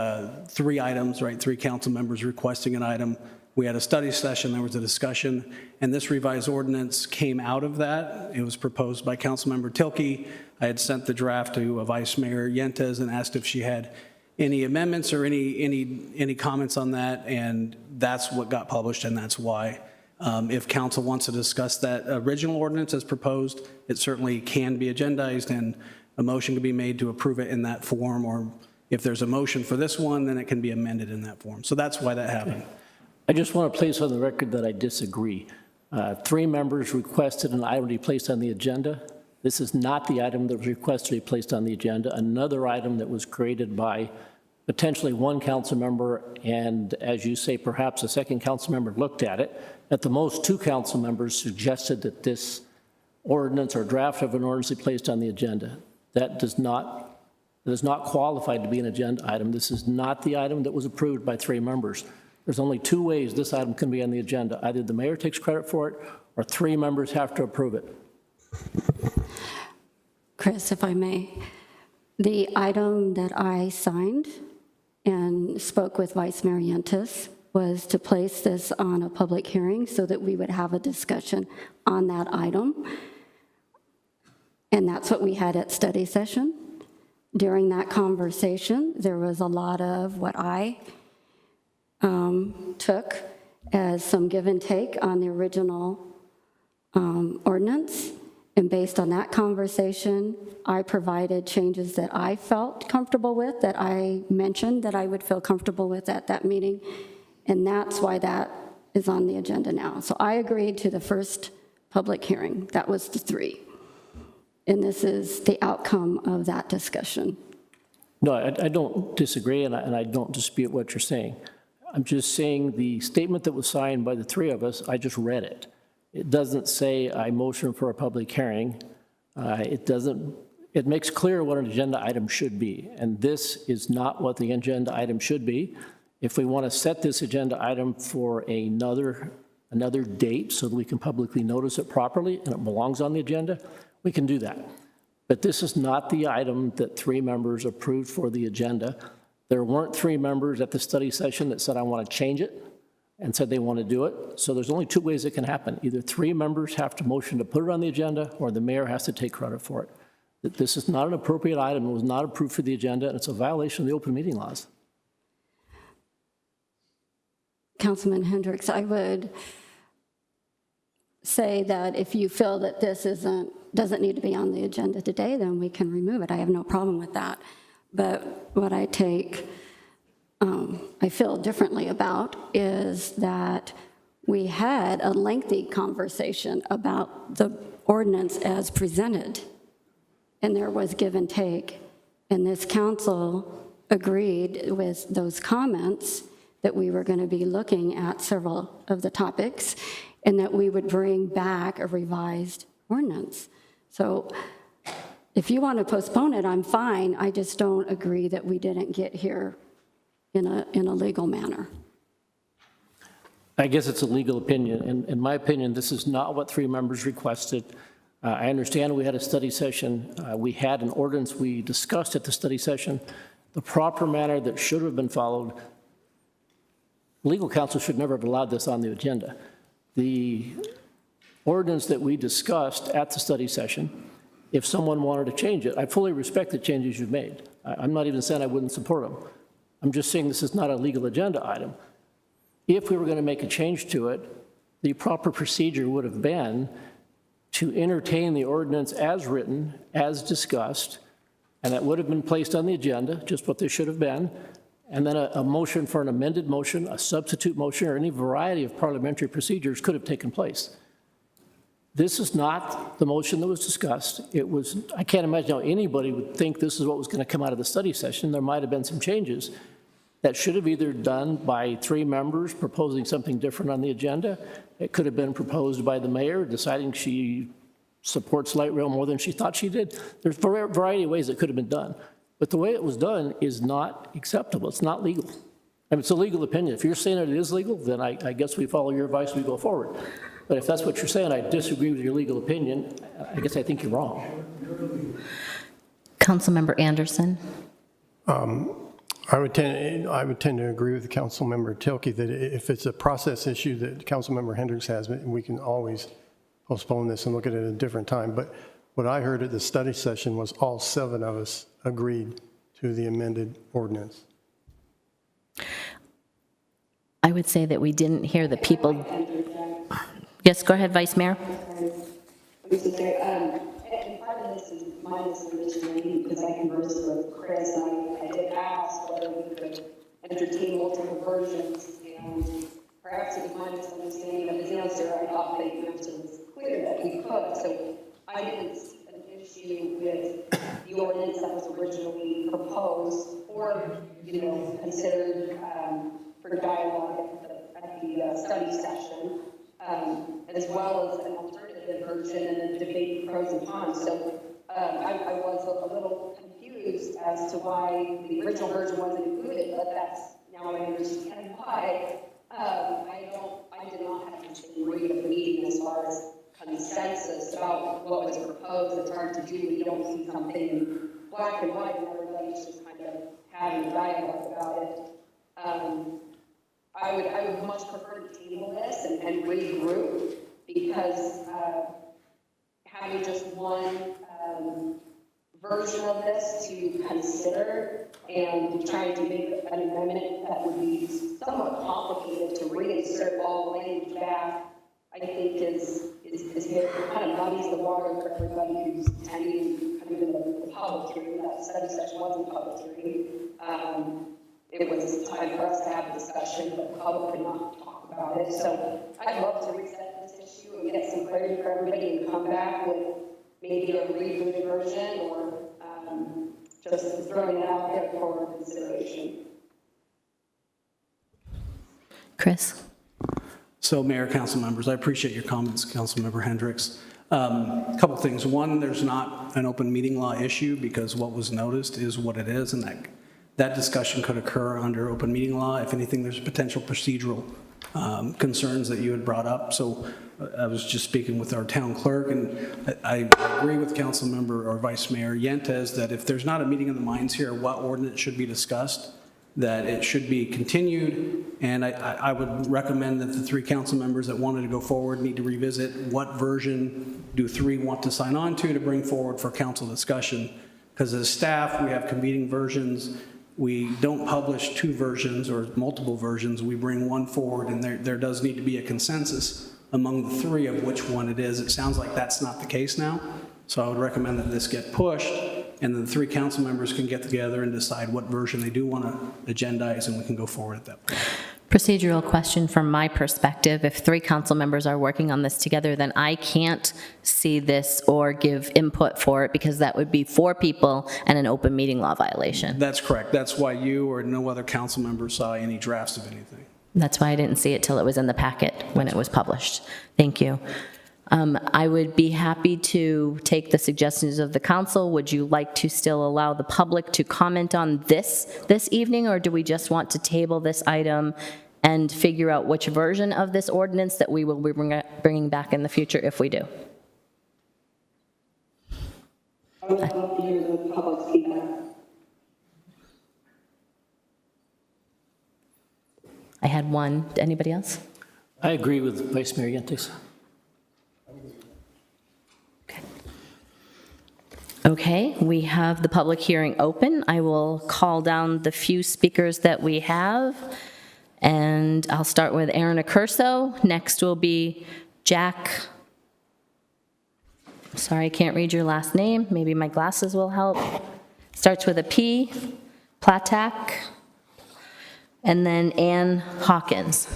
3 items, right? 3 council members requesting an item. We had a study session, there was a discussion, and this revised ordinance came out of that. It was proposed by Councilmember Tilke. I had sent the draft to Vice Mayor Yentes and asked if she had any amendments or any comments on that, and that's what got published, and that's why. If council wants to discuss that original ordinance as proposed, it certainly can be agendized, and a motion can be made to approve it in that form, or if there's a motion for this one, then it can be amended in that form. So that's why that happened. I just want to place on the record that I disagree. 3 members requested an item to be placed on the agenda. This is not the item that was requested to be placed on the agenda. Another item that was created by potentially 1 council member, and as you say, perhaps a 2nd council member looked at it. At the most, 2 council members suggested that this ordinance or draft of an ordinance be placed on the agenda. That is not qualified to be an agenda item. This is not the item that was approved by 3 members. There's only 2 ways this item can be on the agenda. Either the mayor takes credit for it, or 3 members have to approve it. Chris, if I may, the item that I signed and spoke with Vice Mayor Yentes was to place this on a public hearing so that we would have a discussion on that item. And that's what we had at study session. During that conversation, there was a lot of what I took as some give and take on the original ordinance. And based on that conversation, I provided changes that I felt comfortable with, that I mentioned that I would feel comfortable with at that meeting. And that's why that is on the agenda now. So I agreed to the first public hearing. That was the 3. And this is the outcome of that discussion. No, I don't disagree, and I don't dispute what you're saying. I'm just saying the statement that was signed by the 3 of us, I just read it. It doesn't say I motion for a public hearing. It makes clear what an agenda item should be, and this is not what the agenda item should be. If we want to set this agenda item for another date so that we can publicly notice it properly and it belongs on the agenda, we can do that. But this is not the item that 3 members approved for the agenda. There weren't 3 members at the study session that said, I want to change it. and said they want to do it. So there's only two ways it can happen. Either 3 members have to motion to put it on the agenda, or the mayor has to take credit for it. This is not an appropriate item. It was not approved for the agenda, and it's a violation of the open meeting laws. Councilman Hendricks, I would say that if you feel that this doesn't need to be on the agenda today, then we can remove it. I have no problem with that. But what I feel differently about is that we had a lengthy conversation about the ordinance as presented, and there was give and take. And this council agreed with those comments that we were going to be looking at several of the topics and that we would bring back a revised ordinance. So if you want to postpone it, I'm fine. I just don't agree that we didn't get here in a legal manner. I guess it's a legal opinion. In my opinion, this is not what 3 members requested. I understand we had a study session. We had an ordinance we discussed at the study session. The proper manner that should have been followed, legal counsel should never have allowed this on the agenda. The ordinance that we discussed at the study session, if someone wanted to change it, I fully respect the changes you've made. I'm not even saying I wouldn't support them. I'm just saying this is not a legal agenda item. If we were going to make a change to it, the proper procedure would have been to entertain the ordinance as written, as discussed, and that would have been placed on the agenda, just what this should have been, and then a motion for an amended motion, a substitute motion, or any variety of parliamentary procedures could have taken place. This is not the motion that was discussed. I can't imagine how anybody would think this is what was going to come out of the study session. There might have been some changes that should have either done by 3 members proposing something different on the agenda. It could have been proposed by the mayor deciding she supports light rail more than she thought she did. There's a variety of ways it could have been done. But the way it was done is not acceptable. It's not legal. I mean, it's a legal opinion. If you're saying that it is legal, then I guess we follow your advice, we go forward. But if that's what you're saying, I disagree with your legal opinion. I guess I think you're wrong. Councilmember Anderson. I would tend to agree with Councilmember Tilke that if it's a process issue that Councilmember Hendricks has, we can always postpone this and look at it at a different time. But what I heard at the study session was all 7 of us agreed to the amended ordinance. I would say that we didn't hear the people. Yes, go ahead, Vice Mayor. And part of this is my misunderstanding because I conversed with Chris and I did ask whether we could entertain multiple versions, and perhaps it was my misunderstanding of his answer. I thought the answer was clear that we could. So I didn't see an issue with the ordinance that was originally proposed or, considered for dialogue at the study session, as well as an alternative version and a debate pros and cons. So I was a little confused as to why the original version wasn't included, but that's now I understand why. I did not have to read a meeting as far as consensus about what was proposed. It's hard to do when you don't see something in black and white and everybody's just kind of having a dialogue about it. I would much prefer to table this and regroup because having just one version of this to consider and trying to make an amendment that would be somewhat complicated to reinsert all language back, I think is kind of muddies the water for everybody who's attending the public hearing. That study session wasn't a public hearing. It was time for us to have a discussion, but the public could not talk about it. So I'd love to reset this issue and get some clarity for everybody and come back with maybe a rebooted version or just throwing it out there for consideration. Chris. So, Mayor, council members, I appreciate your comments, Councilmember Hendricks. A couple things. One, there's not an open meeting law issue because what was noticed is what it is, and that discussion could occur under open meeting law. If anything, there's potential procedural concerns that you had brought up. So I was just speaking with our town clerk, and I agree with Councilmember or Vice Mayor Yentes that if there's not a meeting of the minds here, what ordinance should be discussed, that it should be continued, and I would recommend that the 3 council members that wanted to go forward need to revisit what version do 3 want to sign on to bring forward for council discussion. Because as staff, we have competing versions. We don't publish 2 versions or multiple versions. We bring one forward, and there does need to be a consensus among the 3 of which one it is. It sounds like that's not the case now. So I would recommend that this get pushed, and then the 3 council members can get together and decide what version they do want to agendize, and we can go forward at that point. Procedural question from my perspective. If 3 council members are working on this together, then I can't see this or give input for it because that would be 4 people and an open meeting law violation. That's correct. That's why you or no other council member saw any drafts of anything. That's why I didn't see it till it was in the packet when it was published. Thank you. I would be happy to take the suggestions of the council. Would you like to still allow the public to comment on this evening, or do we just want to table this item and figure out which version of this ordinance that we will be bringing back in the future if we do? I would love to hear the public's feedback. I had one. Anybody else? I agree with Vice Mayor Yentes. Okay, we have the public hearing open. I will call down the few speakers that we have, and I'll start with Aaron Accurso. Next will be Jack. Sorry, I can't read your last name. Maybe my glasses will help. Starts with a P, Platak, and then Ann Hawkins.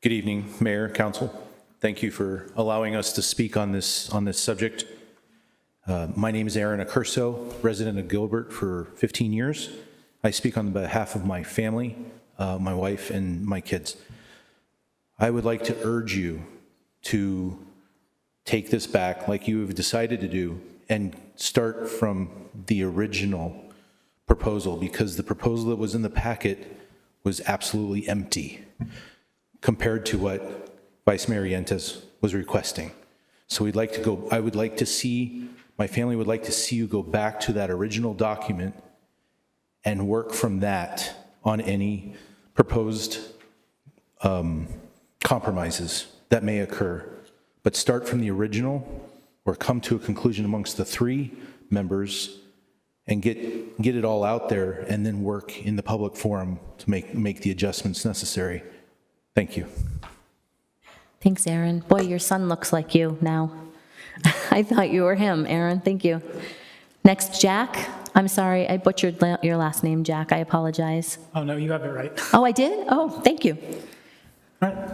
Good evening, Mayor, Council. Thank you for allowing us to speak on this subject. My name is Aaron Accurso, resident of Gilbert for 15 years. I speak on behalf of my family, my wife, and my kids. I would like to urge you to take this back like you have decided to do and start from the original proposal, because the proposal that was in the packet was absolutely empty compared to what Vice Mayor Yentes was requesting. So we'd like to go, I would like to see, my family would like to see you go back to that original document and work from that on any proposed compromises that may occur. But start from the original or come to a conclusion amongst the 3 members and get it all out there, and then work in the public forum to make the adjustments necessary. Thank you. Thanks, Aaron. Boy, your son looks like you now. I thought you were him, Aaron. Thank you. Next, Jack. I'm sorry, I butchered your last name, Jack. I apologize. Oh, no, you have it right. Oh, I did? Oh, thank you. All right.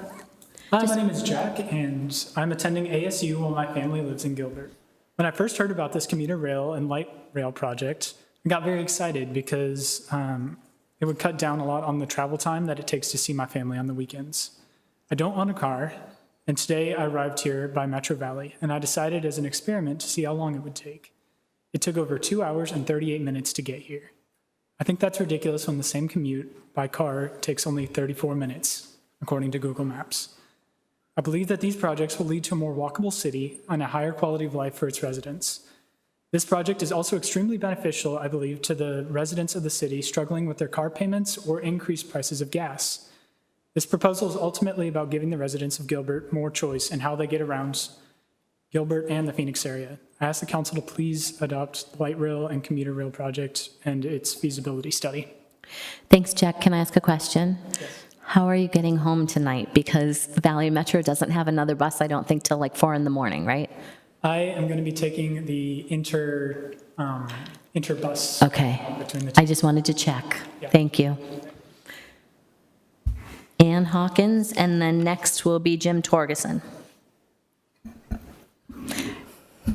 Hi, my name is Jack, and I'm attending ASU while my family lives in Gilbert. When I first heard about this commuter rail and light rail project, I got very excited because it would cut down a lot on the travel time that it takes to see my family on the weekends. I don't own a car, and today I arrived here by Metro Valley, and I decided as an experiment to see how long it would take. It took over 2 hours and 38 minutes to get here. I think that's ridiculous when the same commute by car takes only 34 minutes, according to Google Maps. I believe that these projects will lead to a more walkable city and a higher quality of life for its residents. This project is also extremely beneficial, I believe, to the residents of the city struggling with their car payments or increased prices of gas. This proposal is ultimately about giving the residents of Gilbert more choice in how they get around Gilbert and the Phoenix area. I ask the council to please adopt the light rail and commuter rail project and its feasibility study. Thanks, Jack. Can I ask a question? Yes. How are you getting home tonight? Because Valley Metro doesn't have another bus, I don't think, till like 4 in the morning, right? I am going to be taking the interbus. Okay. Between the two. I just wanted to check. Yeah. Thank you. Ann Hawkins, and then next will be Jim Torgeson.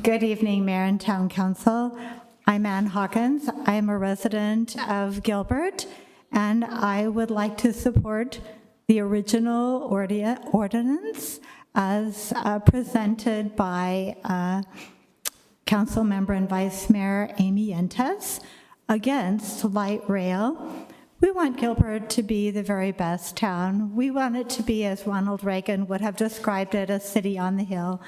Good evening, Mayor and Town Council. I'm Ann Hawkins. I'm a resident of Gilbert, and I would like to support the original ordinance as presented by Council Member and Vice Mayor Amy Yentes against light rail, We want Gilbert to be the very best town. We want it to be, as Ronald Reagan would have described it, a city on the hill.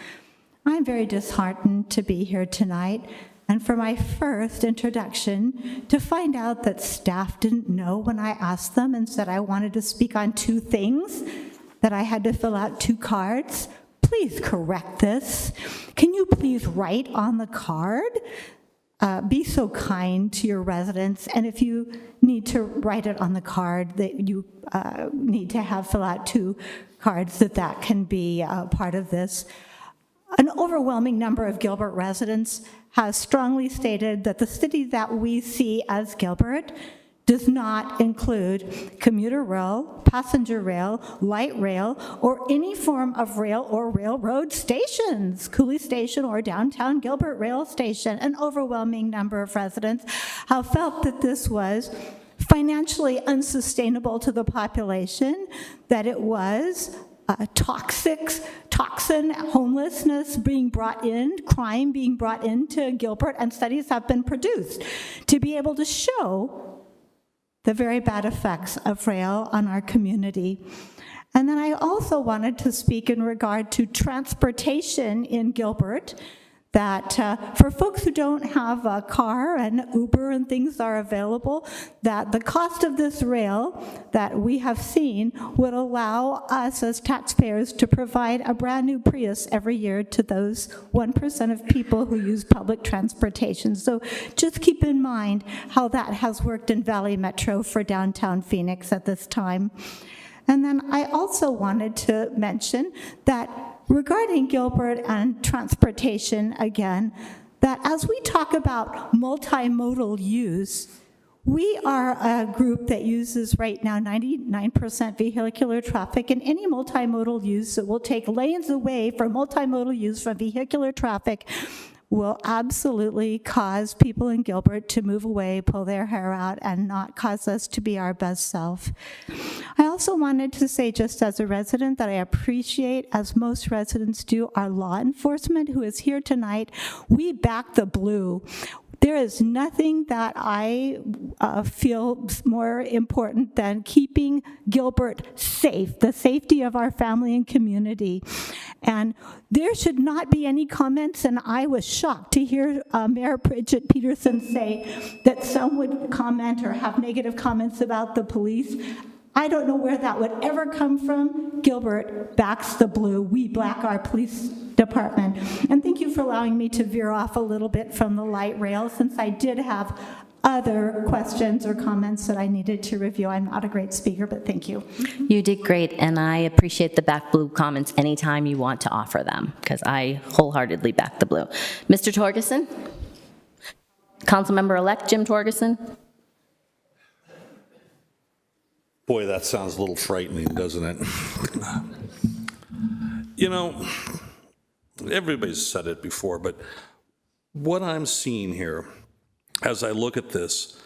I'm very disheartened to be here tonight, and for my first introduction, to find out that staff didn't know when I asked them and said I wanted to speak on 2 things, that I had to fill out 2 cards. Please correct this. Can you please write on the card? Be so kind to your residents, and if you need to write it on the card that you need to have fill out 2 cards, that can be part of this. An overwhelming number of Gilbert residents has strongly stated that the city that we see as Gilbert does not include commuter rail, passenger rail, light rail, or any form of rail or railroad stations, Cooley Station or downtown Gilbert Rail Station. An overwhelming number of residents have felt that this was financially unsustainable to the population, that it was toxin, homelessness being brought in, crime being brought into Gilbert, and studies have been produced to be able to show the very bad effects of rail on our community. And then I also wanted to speak in regard to transportation in Gilbert, that for folks who don't have a car and Uber and things are available, that the cost of this rail that we have seen would allow us as taxpayers to provide a brand new Prius every year to those 1% of people who use public transportation. So just keep in mind how that has worked in Valley Metro for downtown Phoenix at this time. And then I also wanted to mention that regarding Gilbert and transportation again, that as we talk about multimodal use, we are a group that uses right now 99% vehicular traffic, and any multimodal use that will take lanes away from multimodal use from vehicular traffic will absolutely cause people in Gilbert to move away, pull their hair out, and not cause us to be our best self. I also wanted to say, just as a resident, that I appreciate, as most residents do, our law enforcement who is here tonight. We back the blue. There is nothing that I feel more important than keeping Gilbert safe, the safety of our family and community. And there should not be any comments, and I was shocked to hear Mayor Bridget Peterson say that some would comment or have negative comments about the police. I don't know where that would ever come from. Gilbert backs the blue. We back our police department. And thank you for allowing me to veer off a little bit from the light rail, since I did have other questions or comments that I needed to review. I'm not a great speaker, but thank you. You did great, and I appreciate the back blue comments anytime you want to offer them, because I wholeheartedly back the blue. Mr. Torgerson? Councilmember-elect Jim Torgerson? Boy, that sounds a little frightening, doesn't it? You know, everybody's said it before, but what I'm seeing here as I look at this,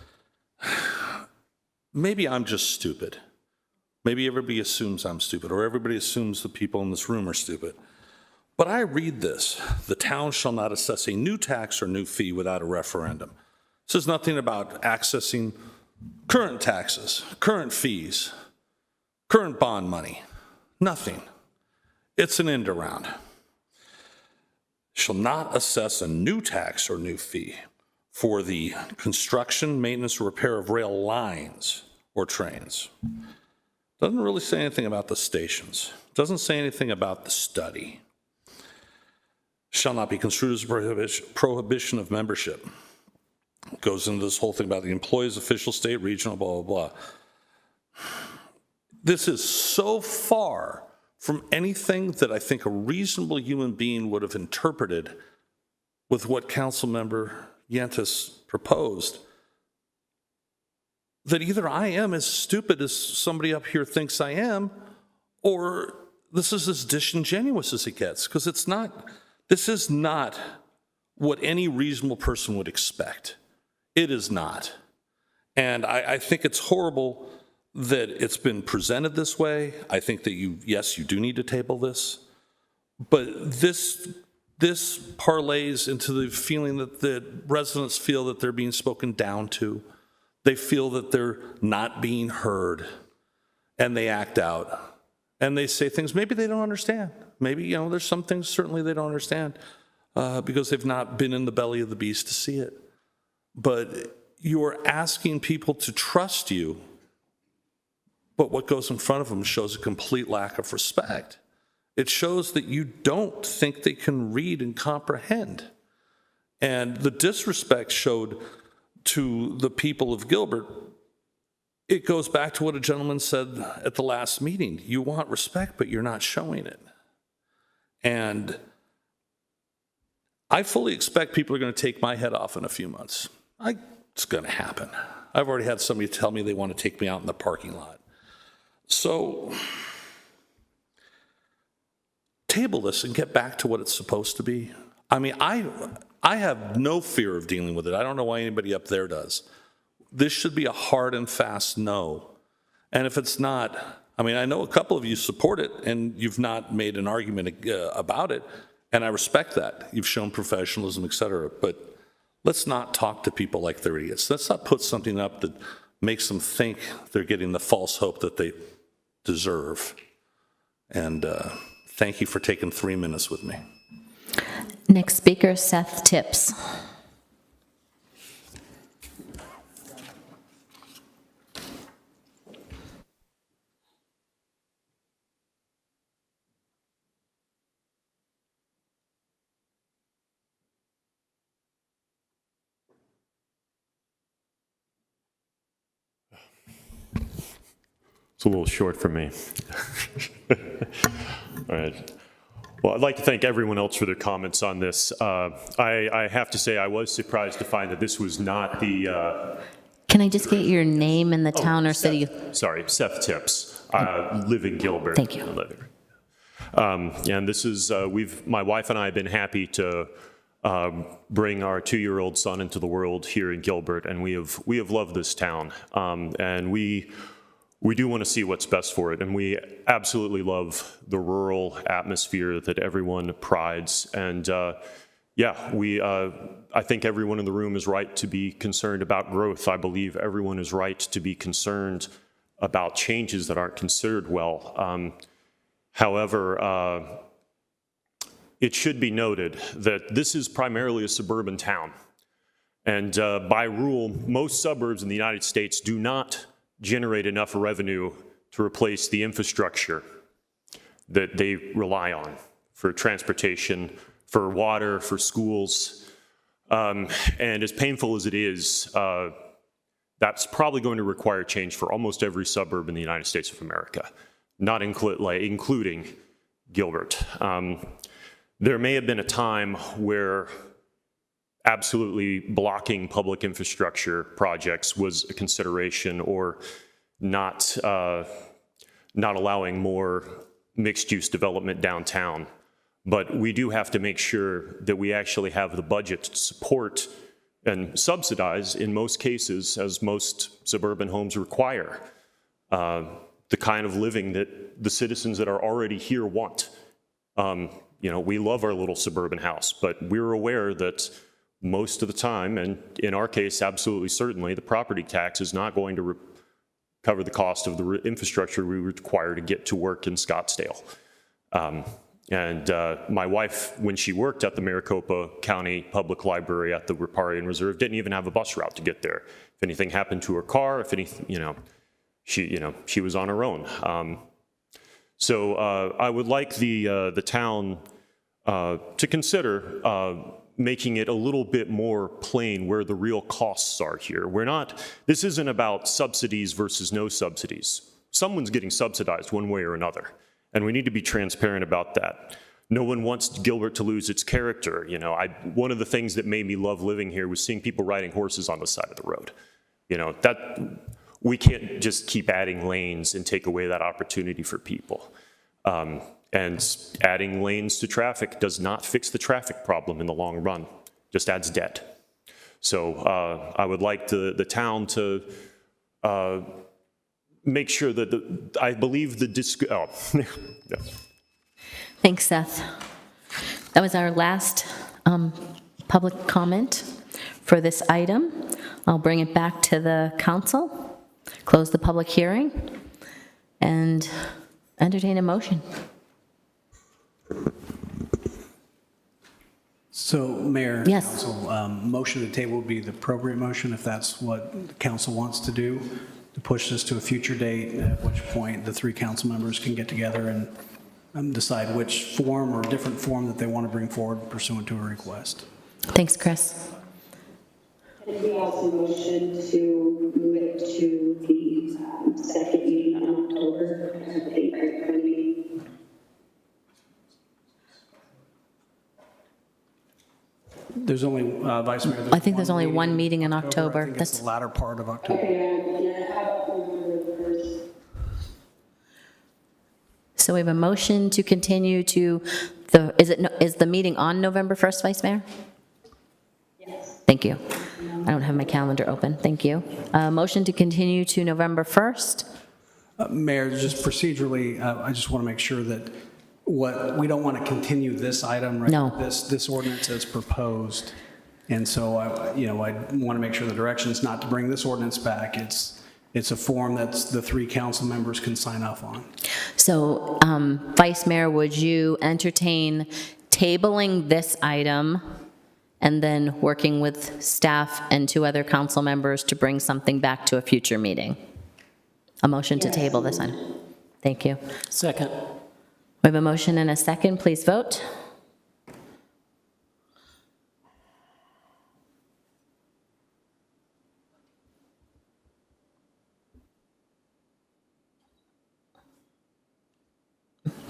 maybe I'm just stupid. Maybe everybody assumes I'm stupid, or everybody assumes the people in this room are stupid. But I read this: the town shall not assess a new tax or new fee without a referendum. It says nothing about accessing current taxes, current fees, current bond money, nothing. It's an end around. Shall not assess a new tax or new fee for the construction, maintenance, or repair of rail lines or trains. Doesn't really say anything about the stations. Doesn't say anything about the study. Shall not be construed as a prohibition of membership. Goes into this whole thing about the employees, official, state, regional, blah, blah, blah. This is so far from anything that I think a reasonable human being would have interpreted with what Councilmember Yentis proposed, that either I am as stupid as somebody up here thinks I am, or this is as disingenuous as it gets, because this is not what any reasonable person would expect. It is not. And I think it's horrible that it's been presented this way. I think that yes, you do need to table this, but this parlays into the feeling that the residents feel that they're being spoken down to, They feel that they're not being heard, and they act out. And they say things maybe they don't understand. Maybe, there's some things certainly they don't understand because they've not been in the belly of the beast to see it. But you are asking people to trust you, but what goes in front of them shows a complete lack of respect. It shows that you don't think they can read and comprehend. And the disrespect showed to the people of Gilbert, it goes back to what a gentleman said at the last meeting. You want respect, but you're not showing it. And I fully expect people are going to take my head off in a few months. It's going to happen. I've already had somebody tell me they want to take me out in the parking lot. So table this and get back to what it's supposed to be. I mean, I have no fear of dealing with it. I don't know why anybody up there does. This should be a hard and fast no. And if it's not, I mean, I know a couple of you support it and you've not made an argument about it, and I respect that. You've shown professionalism, et cetera, but let's not talk to people like they're idiots. Let's not put something up that makes them think they're getting the false hope that they deserve. And thank you for taking 3 minutes with me. Next speaker, Seth Tips. It's a little short for me. All right. Well, I'd like to thank everyone else for their comments on this. I have to say I was surprised to find that this was not the... Can I just get your name and the town or city? Sorry, Seth Tips. I live in Gilbert. Thank you. And this is, my wife and I have been happy to bring our 2-year-old son into the world here in Gilbert, and we have loved this town. And we do want to see what's best for it, and we absolutely love the rural atmosphere that everyone prides. And I think everyone in the room is right to be concerned about growth. I believe everyone is right to be concerned about changes that aren't considered well. However, it should be noted that this is primarily a suburban town. And by rule, most suburbs in the United States do not generate enough revenue to replace the infrastructure that they rely on for transportation, for water, for schools. And as painful as it is, that's probably going to require change for almost every suburb in the United States of America, not including Gilbert. There may have been a time where absolutely blocking public infrastructure projects was a consideration, or not allowing more mixed-use development downtown. But we do have to make sure that we actually have the budget to support and subsidize, in most cases, as most suburban homes require, the kind of living that the citizens that are already here want. We love our little suburban house, but we're aware that most of the time, and in our case, absolutely certainly, the property tax is not going to cover the cost of the infrastructure we require to get to work in Scottsdale. My wife, when she worked at the Maricopa County Public Library at the Riparian Reserve, didn't even have a bus route to get there. If anything happened to her car, if anything, she was on her own. So I would like the town to consider making it a little bit more plain where the real costs are here. This isn't about subsidies versus no subsidies. Someone's getting subsidized one way or another, and we need to be transparent about that. No one wants Gilbert to lose its character. One of the things that made me love living here was seeing people riding horses on the side of the road. We can't just keep adding lanes and take away that opportunity for people. And adding lanes to traffic does not fix the traffic problem in the long run, just adds debt. So I would like the town to make sure that I believe the Thanks, Seth. That was our last public comment for this item. I'll bring it back to the council, close the public hearing, and entertain a motion. So, Mayor, Yes. Council, motion to table would be the appropriate motion if that's what the council wants to do, to push this to a future date, at which point the 3 council members can get together and decide which form or different form that they want to bring forward pursuant to a request. Thanks, Chris. And we also motion to move it to the second meeting in October. I have the date right in front of me. There's only, Vice Mayor. I think there's only one meeting in October. I think it's the latter part of October. Okay, how about November 1st? So we have a motion to continue to is the meeting on November 1st, Vice Mayor? Yes. Thank you. I don't have my calendar open. Thank you. Motion to continue to November 1st. Mayor, just procedurally, I just want to make sure that we don't want to continue this item, right? No. This ordinance as proposed. And so, I want to make sure the direction is not to bring this ordinance back. It's a form that the 3 council members can sign off on. So, Vice Mayor, would you entertain tabling this item and then working with staff and 2 other council members to bring something back to a future meeting? A motion to table this item. Thank you. Second. We have a motion and a second. Please vote.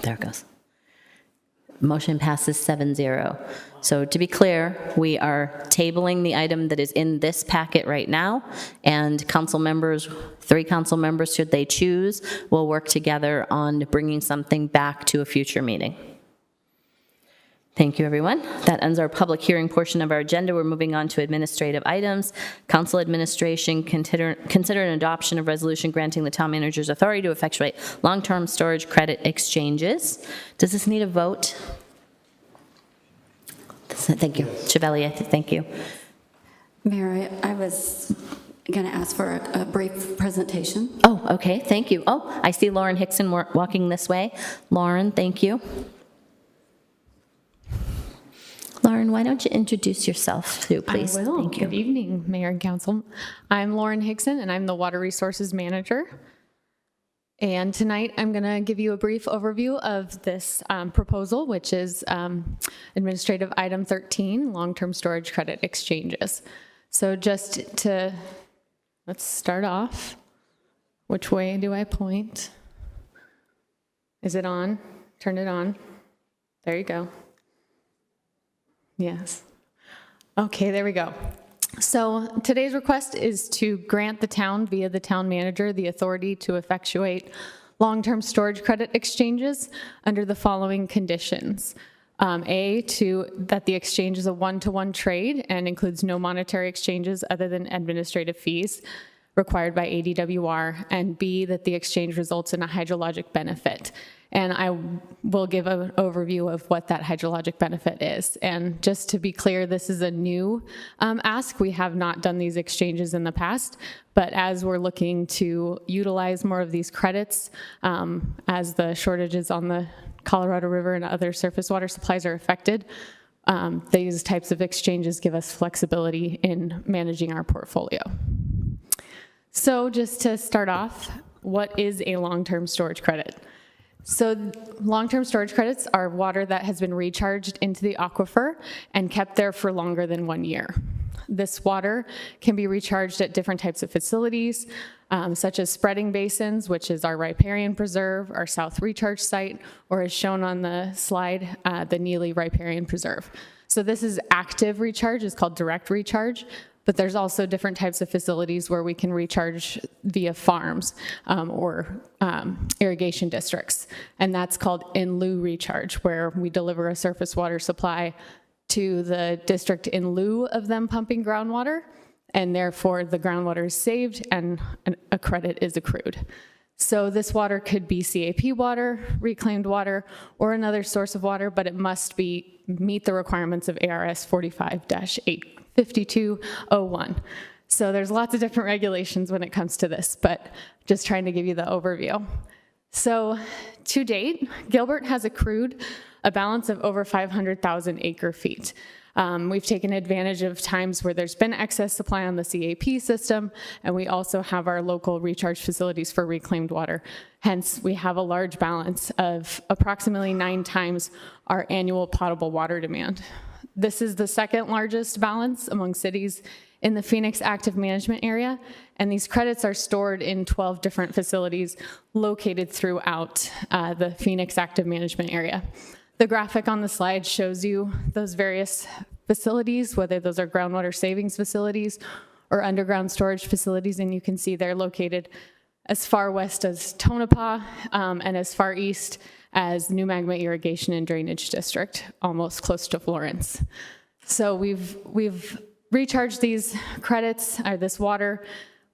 There it goes. Motion passes 7-0. So to be clear, we are tabling the item that is in this packet right now, and council members, 3 council members, should they choose, will work together on bringing something back to a future meeting. Thank you, everyone. That ends our public hearing portion of our agenda. We're moving on to administrative items. Council administration, consider an adoption of resolution granting the town manager's authority to effectuate long-term storage credit exchanges. Does this need a vote? Thank you. Chevalier, thank you. Mayor, I was going to ask for a brief presentation. Oh, okay, thank you. Oh, I see Lauren Hickson walking this way. Lauren, thank you. Lauren, why don't you introduce yourself too, please? I will. Thank you. Good evening, Mayor and Council. I'm Lauren Hickson, and I'm the Water Resources Manager. And tonight, I'm going to give you a brief overview of this proposal, which is Administrative Item 13, Long-Term Storage Credit Exchanges. So just to, let's start off. Which way do I point? Is it on? Turn it on. There you go. Yes. Okay, there we go. So today's request is to grant the town, via the town manager, the authority to effectuate long-term storage credit exchanges under the following conditions. That the exchange is a one-to-one trade and includes no monetary exchanges other than administrative fees required by ADWR, and B, that the exchange results in a hydrologic benefit. And I will give an overview of what that hydrologic benefit is. And just to be clear, this is a new ask. We have not done these exchanges in the past, but as we're looking to utilize more of these credits, as the shortages on the Colorado River and other surface water supplies are affected, these types of exchanges give us flexibility in managing our portfolio. So just to start off, what is a long-term storage credit? So long-term storage credits are water that has been recharged into the aquifer and kept there for longer than 1 year. This water can be recharged at different types of facilities, such as spreading basins, which is our riparian preserve, our South Recharge Site, or as shown on the slide, the Neely Riparian Preserve. So this is active recharge, it's called direct recharge. But there's also different types of facilities where we can recharge via farms or irrigation districts. And that's called in lieu recharge, where we deliver a surface water supply to the district in lieu of them pumping groundwater, and therefore the groundwater is saved and a credit is accrued. So this water could be CAP water, reclaimed water, or another source of water, but it must meet the requirements of ARS 45-85201. So there's lots of different regulations when it comes to this, but just trying to give you the overview. So to date, Gilbert has accrued a balance of over 500,000 acre feet. We've taken advantage of times where there's been excess supply on the CAP system, and we also have our local recharge facilities for reclaimed water. Hence, we have a large balance of approximately 9 times our annual potable water demand. This is the second largest balance among cities in the Phoenix Active Management Area, and these credits are stored in 12 different facilities located throughout the Phoenix Active Management Area. The graphic on the slide shows you those various facilities, whether those are groundwater savings facilities or underground storage facilities, and you can see they're located as far west as Tonopah and as far east as New Magma Irrigation and Drainage District, almost close to Florence. So we've recharged these credits, or this water,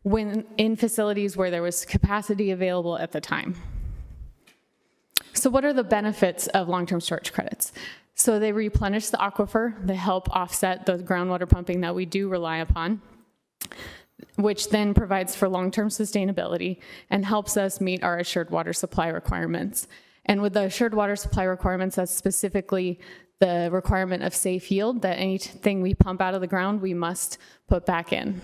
when in facilities where there was capacity available at the time. So what are the benefits of long-term storage credits? So they replenish the aquifer, they help offset the groundwater pumping that we do rely upon, which then provides for long-term sustainability and helps us meet our assured water supply requirements. And with the assured water supply requirements, that's specifically the requirement of safe yield, that anything we pump out of the ground, we must put back in.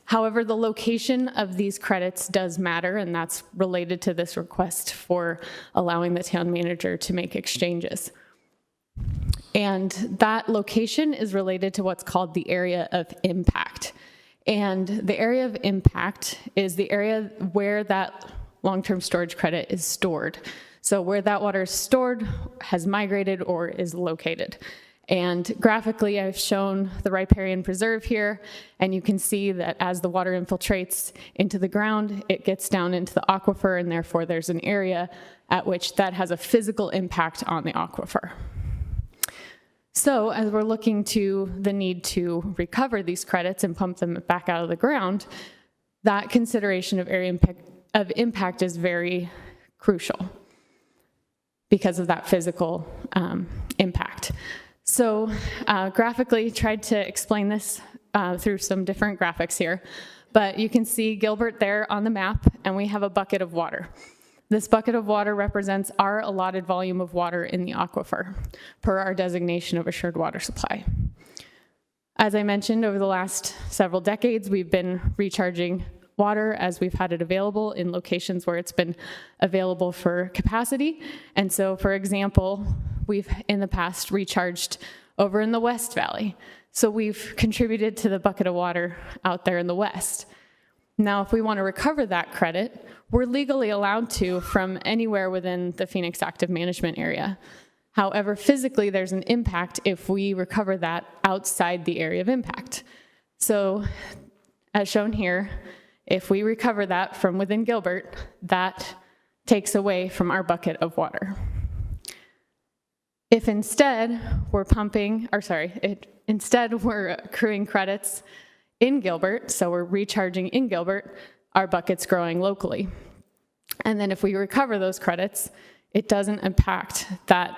However, the location of these credits does matter, and that's related to this request for allowing the town manager to make exchanges. And that location is related to what's called the area of impact. And the area of impact is the area where that long-term storage credit is stored. So where that water is stored, has migrated, or is located. And graphically, I've shown the riparian preserve here, and you can see that as the water infiltrates into the ground, it gets down into the aquifer, and therefore there's an area at which that has a physical impact on the aquifer. So as we're looking to the need to recover these credits and pump them back out of the ground, that consideration of area of impact is very crucial because of that physical impact. So graphically tried to explain this through some different graphics here, but you can see Gilbert there on the map, and we have a bucket of water. This bucket of water represents our allotted volume of water in the aquifer per our designation of assured water supply. As I mentioned, over the last several decades, we've been recharging water as we've had it available in locations where it's been available for capacity. And so, for example, we've in the past recharged over in the West Valley. So we've contributed to the bucket of water out there in the West. Now, if we want to recover that credit, we're legally allowed to from anywhere within the Phoenix Active Management Area. However, physically, there's an impact if we recover that outside the area of impact. So, as shown here, if we recover that from within Gilbert, that takes away from our bucket of water. If instead we're instead we're accruing credits in Gilbert, so we're recharging in Gilbert, our bucket's growing locally. And then if we recover those credits, it doesn't impact that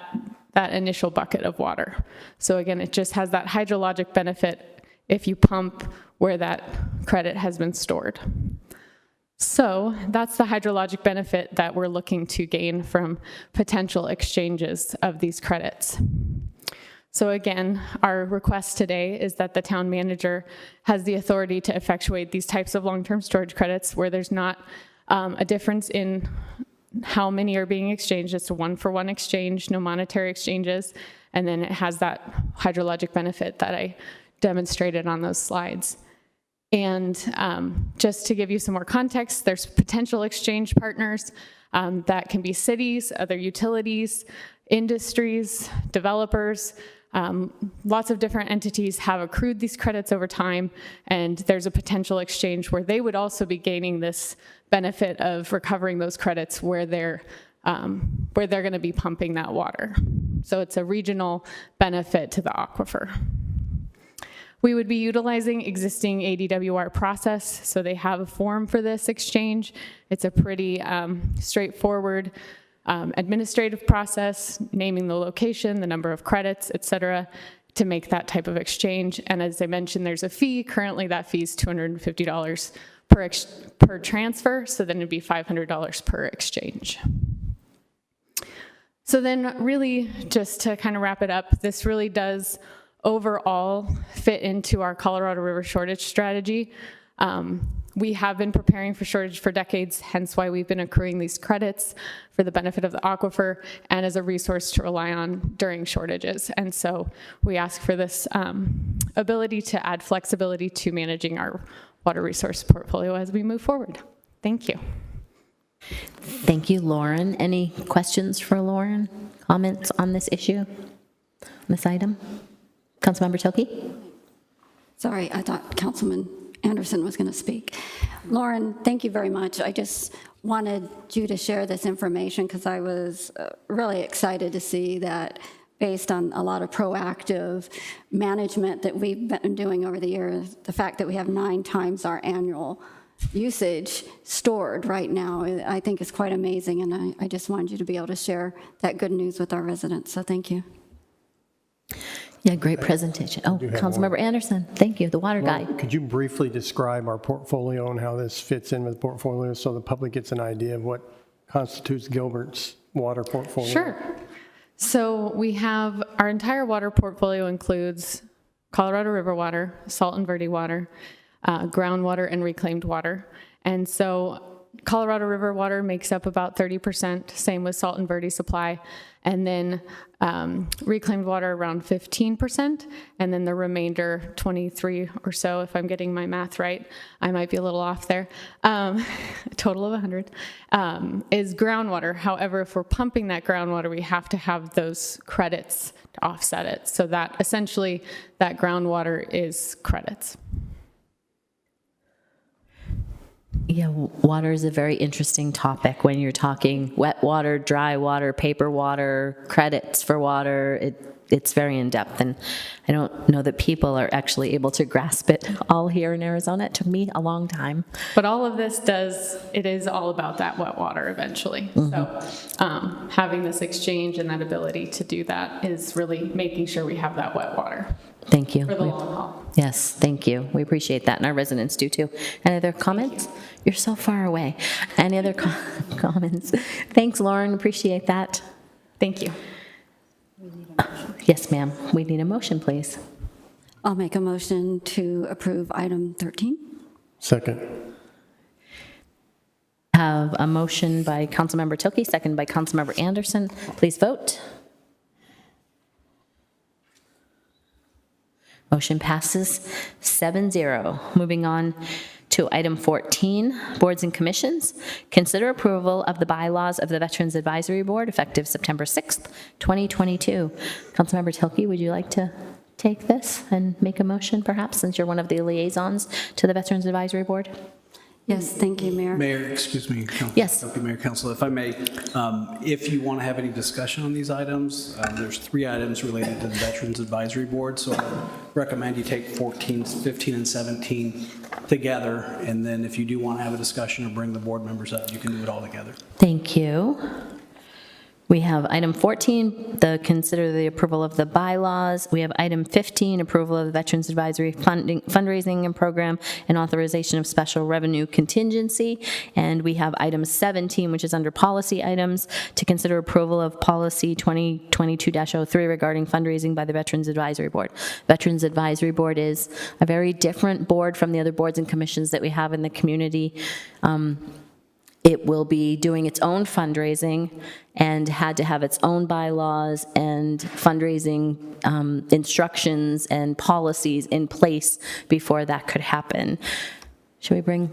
initial bucket of water. So again, it just has that hydrologic benefit if you pump where that credit has been stored. So that's the hydrologic benefit that we're looking to gain from potential exchanges of these credits. So again, our request today is that the town manager has the authority to effectuate these types of long-term storage credits where there's not a difference in how many are being exchanged. It's a one-for-one exchange, no monetary exchanges, and then it has that hydrologic benefit that I demonstrated on those slides. And just to give you some more context, there's potential exchange partners that can be cities, other utilities, industries, developers. Lots of different entities have accrued these credits over time, and there's a potential exchange where they would also be gaining this benefit of recovering those credits where they're going to be pumping that water. So it's a regional benefit to the aquifer. We would be utilizing existing ADWR process, so they have a form for this exchange. It's a pretty straightforward administrative process, naming the location, the number of credits, et cetera. It to make that type of exchange. And as I mentioned, there's a fee. Currently, that fee is $250 per transfer, so then it'd be $500 per exchange. So then really, just to kind of wrap it up, this really does overall fit into our Colorado River shortage strategy. We have been preparing for shortage for decades, hence why we've been accruing these credits for the benefit of the aquifer and as a resource to rely on during shortages. And so we ask for this ability to add flexibility to managing our water resource portfolio as we move forward. Thank you. Thank you, Lauren. Any questions for Lauren? Comments on this issue, on this item? Councilmember Tilkey? Sorry, I thought Councilman Anderson was going to speak. Lauren, thank you very much. I just wanted you to share this information because I was really excited to see that based on a lot of proactive management that we've been doing over the years, the fact that we have 9 times our annual usage stored right now, I think is quite amazing, and I just wanted you to be able to share that good news with our residents, so thank you. Yeah, great presentation. Oh, Councilmember Anderson, thank you, the water guy. Could you briefly describe our portfolio and how this fits in with the portfolio so the public gets an idea of what constitutes Gilbert's water portfolio? Sure. So we have, our entire water portfolio includes Colorado River water, salt and Verde water, groundwater, and reclaimed water. And so Colorado River water makes up about 30%, same with salt and Verde supply, and then reclaimed water around 15%, and then the remainder, 23 or so, if I'm getting my math right, I might be a little off there, a total of 100, is groundwater. However, if we're pumping that groundwater, we have to have those credits to offset it. So that essentially, that groundwater is credits. Yeah, water is a very interesting topic when you're talking wet water, dry water, paper water, credits for water. It's very in-depth, and I don't know that people are actually able to grasp it all here in Arizona. It took me a long time. But all of this it is all about that wet water eventually. Mm-hmm. So having this exchange and that ability to do that is really making sure we have that wet water. Thank you. For the long haul. Yes, thank you. We appreciate that, and our residents do too. Any other comments? You're so far away. Any other comments? Thanks, Lauren. Appreciate that. Thank you. Yes, ma'am. We need a motion, please. I'll make a motion to approve item 13. Second. Have a motion by Councilmember Tilkey, second by Councilmember Anderson. Please vote. Motion passes 7-0. Moving on to item 14, boards and commissions. Consider approval of the bylaws of the Veterans Advisory Board effective September 6th, 2022. Councilmember Tilkey, would you like to take this and make a motion perhaps, since you're one of the liaisons to the Veterans Advisory Board? Yes, thank you, Mayor. Mayor, excuse me. Yes. Thank you, Mayor, Council. If I may, if you want to have any discussion on these items, there's 3 items related to the Veterans Advisory Board, so I recommend you take 14, 15, and 17 together, and then if you do want to have a discussion or bring the board members up, you can do it all together. Thank you. We have item 14, consider the approval of the bylaws. We have item 15, approval of the Veterans Advisory fundraising and program and authorization of special revenue contingency. And we have item 17, which is under policy items, to consider approval of policy 2022-03 regarding fundraising by the Veterans Advisory Board. Veterans Advisory Board is a very different board from the other boards and commissions that we have in the community. It will be doing its own fundraising and had to have its own bylaws and fundraising instructions and policies in place before that could happen. Should we bring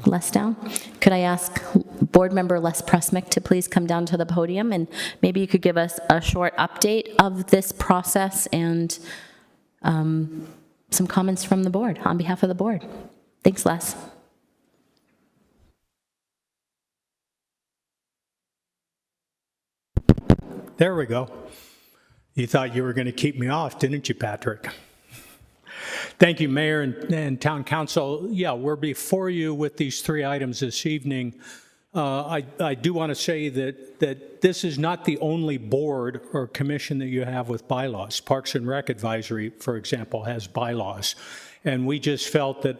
Les down? Could I ask Board Member Les Pressmick to please come down to the podium, and maybe you could give us a short update of this process and some comments from the board on behalf of the board. Thanks, Les. There we go. You thought you were going to keep me off, didn't you, Patrick? Thank you, Mayor and Town Council. Yeah, we're before you with these 3 items this evening I do want to say that this is not the only board or commission that you have with bylaws. Parks and Rec Advisory, for example, has bylaws. And we just felt that,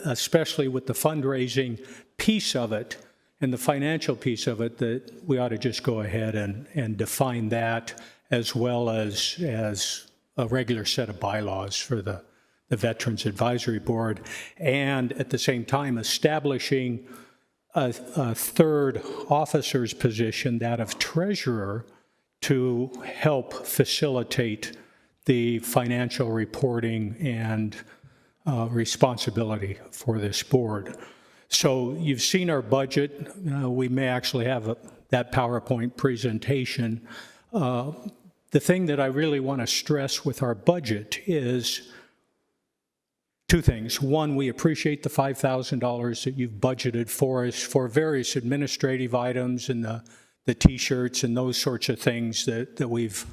especially with the fundraising piece of it and the financial piece of it, that we ought to just go ahead and define that as well as a regular set of bylaws for the Veterans Advisory Board, and at the same time establishing a third officer's position, that of treasurer, to help facilitate the financial reporting and responsibility for this board. So you've seen our budget. We may actually have that PowerPoint presentation. The thing that I really want to stress with our budget is two things. One, we appreciate the $5,000 that you've budgeted for us for various administrative items and the T-shirts and those sorts of things that we've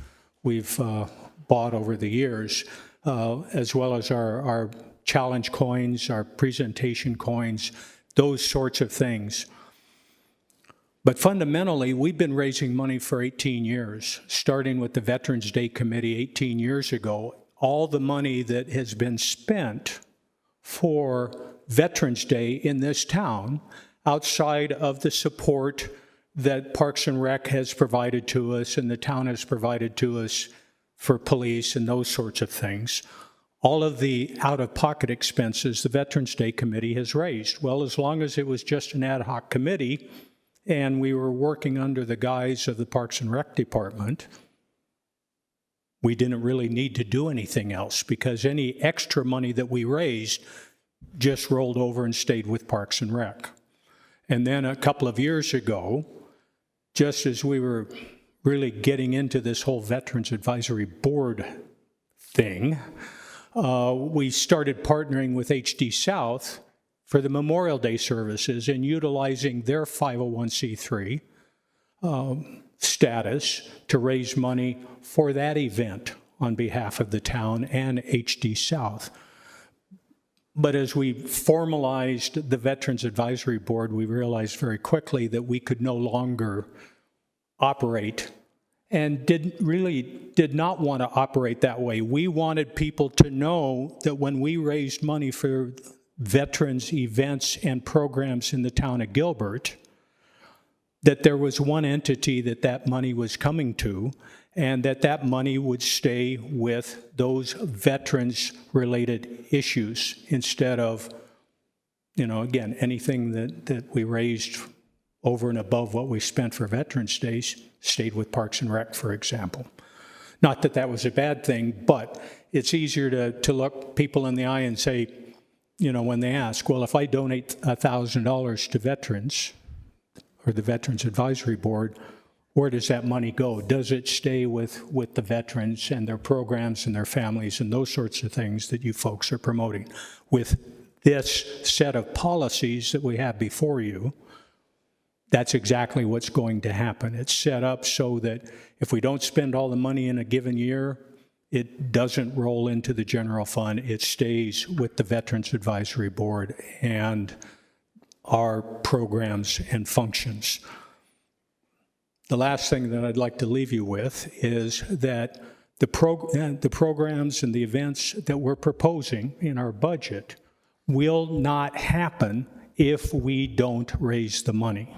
bought over the years, as well as our challenge coins, our presentation coins, those sorts of things. But fundamentally, we've been raising money for 18 years, starting with the Veterans Day Committee 18 years ago. All the money that has been spent for Veterans Day in this town, outside of the support that Parks and Rec has provided to us and the town has provided to us for police and those sorts of things, all of the out-of-pocket expenses the Veterans Day Committee has raised. Well, as long as it was just an ad hoc committee and we were working under the guise of the Parks and Rec Department, we didn't really need to do anything else because any extra money that we raised just rolled over and stayed with Parks and Rec. And then a couple of years ago, just as we were really getting into this whole Veterans Advisory Board thing, we started partnering with HD South for the Memorial Day services and utilizing their 501c3 status to raise money for that event on behalf of the town and HD South. But as we formalized the Veterans Advisory Board, we realized very quickly that we could no longer operate and did not want to operate that way. We wanted people to know that when we raised money for veterans events and programs in the town of Gilbert, that there was one entity that money was coming to, and that money would stay with those veterans-related issues instead of, again, anything that we raised over and above what we spent for Veterans Days stayed with Parks and Rec, for example. Not that was a bad thing, but it's easier to look people in the eye and say, when they ask, well, if I donate $1,000 to veterans, or the Veterans Advisory Board, where does that money go? Does it stay with the veterans and their programs and their families and those sorts of things that you folks are promoting? With this set of policies that we have before you, that's exactly what's going to happen. It's set up so that if we don't spend all the money in a given year, it doesn't roll into the general fund. It stays with the Veterans Advisory Board and our programs and functions. The last thing that I'd like to leave you with is that the programs and the events that we're proposing in our budget will not happen if we don't raise the money.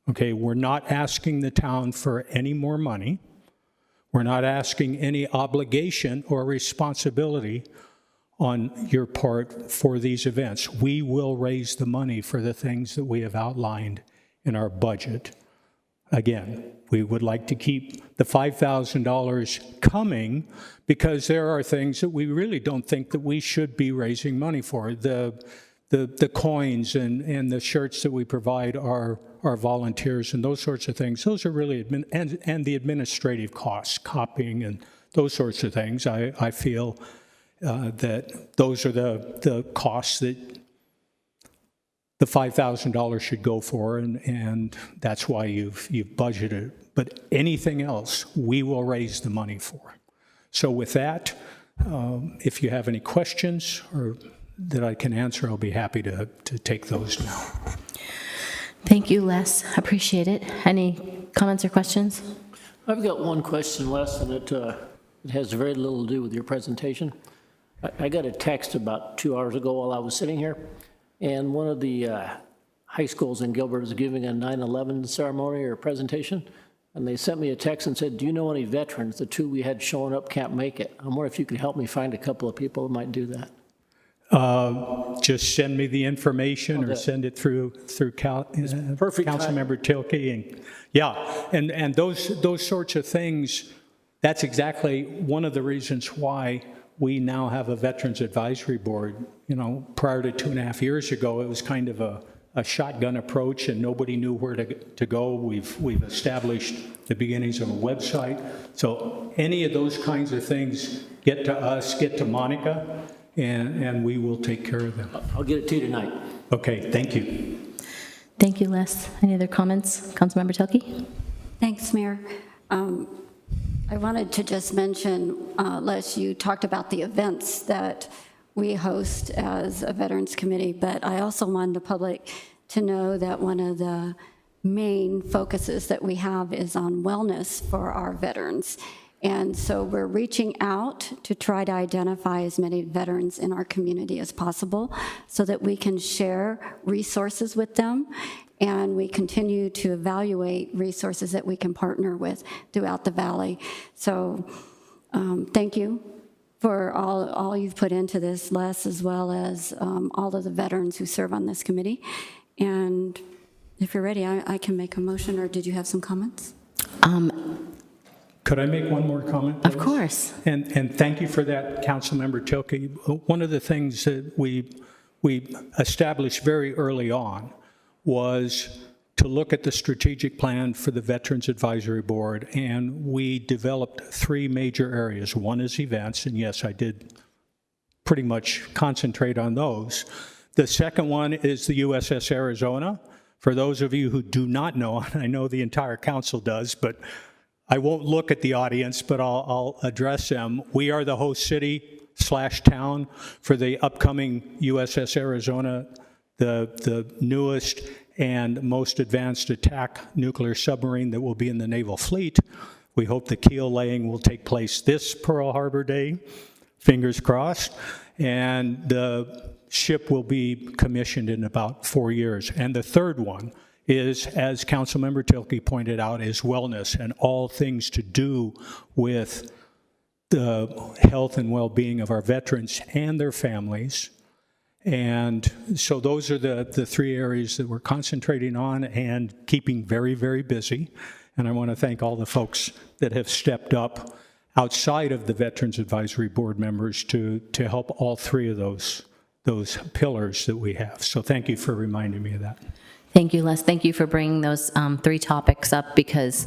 Okay, we're not asking the town for any more money. We're not asking any obligation or responsibility on your part for these events. We will raise the money for the things that we have outlined in our budget. Again, we would like to keep the $5,000 coming because there are things that we really don't think that we should be raising money for. The coins and the shirts that we provide our volunteers and those sorts of things, those are really, and the administrative costs, copying and those sorts of things, I feel that those are the costs that the $5,000 should go for, and that's why you've budgeted. But anything else, we will raise the money for. So with that, if you have any questions or that I can answer, I'll be happy to take those now. Thank you, Les. Appreciate it. Any comments or questions? I've got one question, Les, and it has very little to do with your presentation. I got a text about 2 hours ago while I was sitting here, and one of the high schools in Gilbert is giving a 9/11 ceremony or presentation, and they sent me a text and said, do you know any veterans? The 2 we had showing up can't make it. I'm wondering if you could help me find a couple of people that might do that. Just send me the information or send it through Councilmember Tilke. And yeah, and those sorts of things, that's exactly one of the reasons why we now have a Veterans Advisory Board. You know, prior to 2.5 years ago, it was kind of a shotgun approach and nobody knew where to go. We've established the beginnings of a website. So any of those kinds of things get to us, get to Monica, and we will take care of them. I'll get it to you tonight. Okay, thank you. Thank you, Les. Any other comments? Councilmember Tilke? Thanks, Mayor. I wanted to just mention, Les, you talked about the events that we host as a Veterans Committee, but I also wanted the public to know that one of the main focuses that we have is on wellness for our veterans. And so we're reaching out to try to identify as many veterans in our community as possible so that we can share resources with them, and we continue to evaluate resources that we can partner with throughout the valley. So thank you for all you've put into this, Les, as well as all of the veterans who serve on this committee. And if you're ready, I can make a motion, or did you have some comments? Could I make one more comment, please? Of course. And thank you for that, Councilmember Tilke. One of the things that we established very early on was to look at the strategic plan for the Veterans Advisory Board, and we developed 3 major areas. One is events, and yes, I did pretty much concentrate on those. The second one is the USS Arizona. For those of you who do not know, and I know the entire council does, but I won't look at the audience, but I'll address them. We are the host city/town for the upcoming USS Arizona, the newest and most advanced attack nuclear submarine that will be in the naval fleet. We hope the keel laying will take place this Pearl Harbor Day, fingers crossed, and the ship will be commissioned in about 4 years. And the third one is, as Councilmember Tilke pointed out, is wellness and all things to do with the health and well-being of our veterans and their families. And so those are the 3 areas that we're concentrating on and keeping very, very busy. And I want to thank all the folks that have stepped up outside of the Veterans Advisory Board members to help all 3 of those pillars that we have. So thank you for reminding me of that. Thank you, Les. Thank you for bringing those 3 topics up, because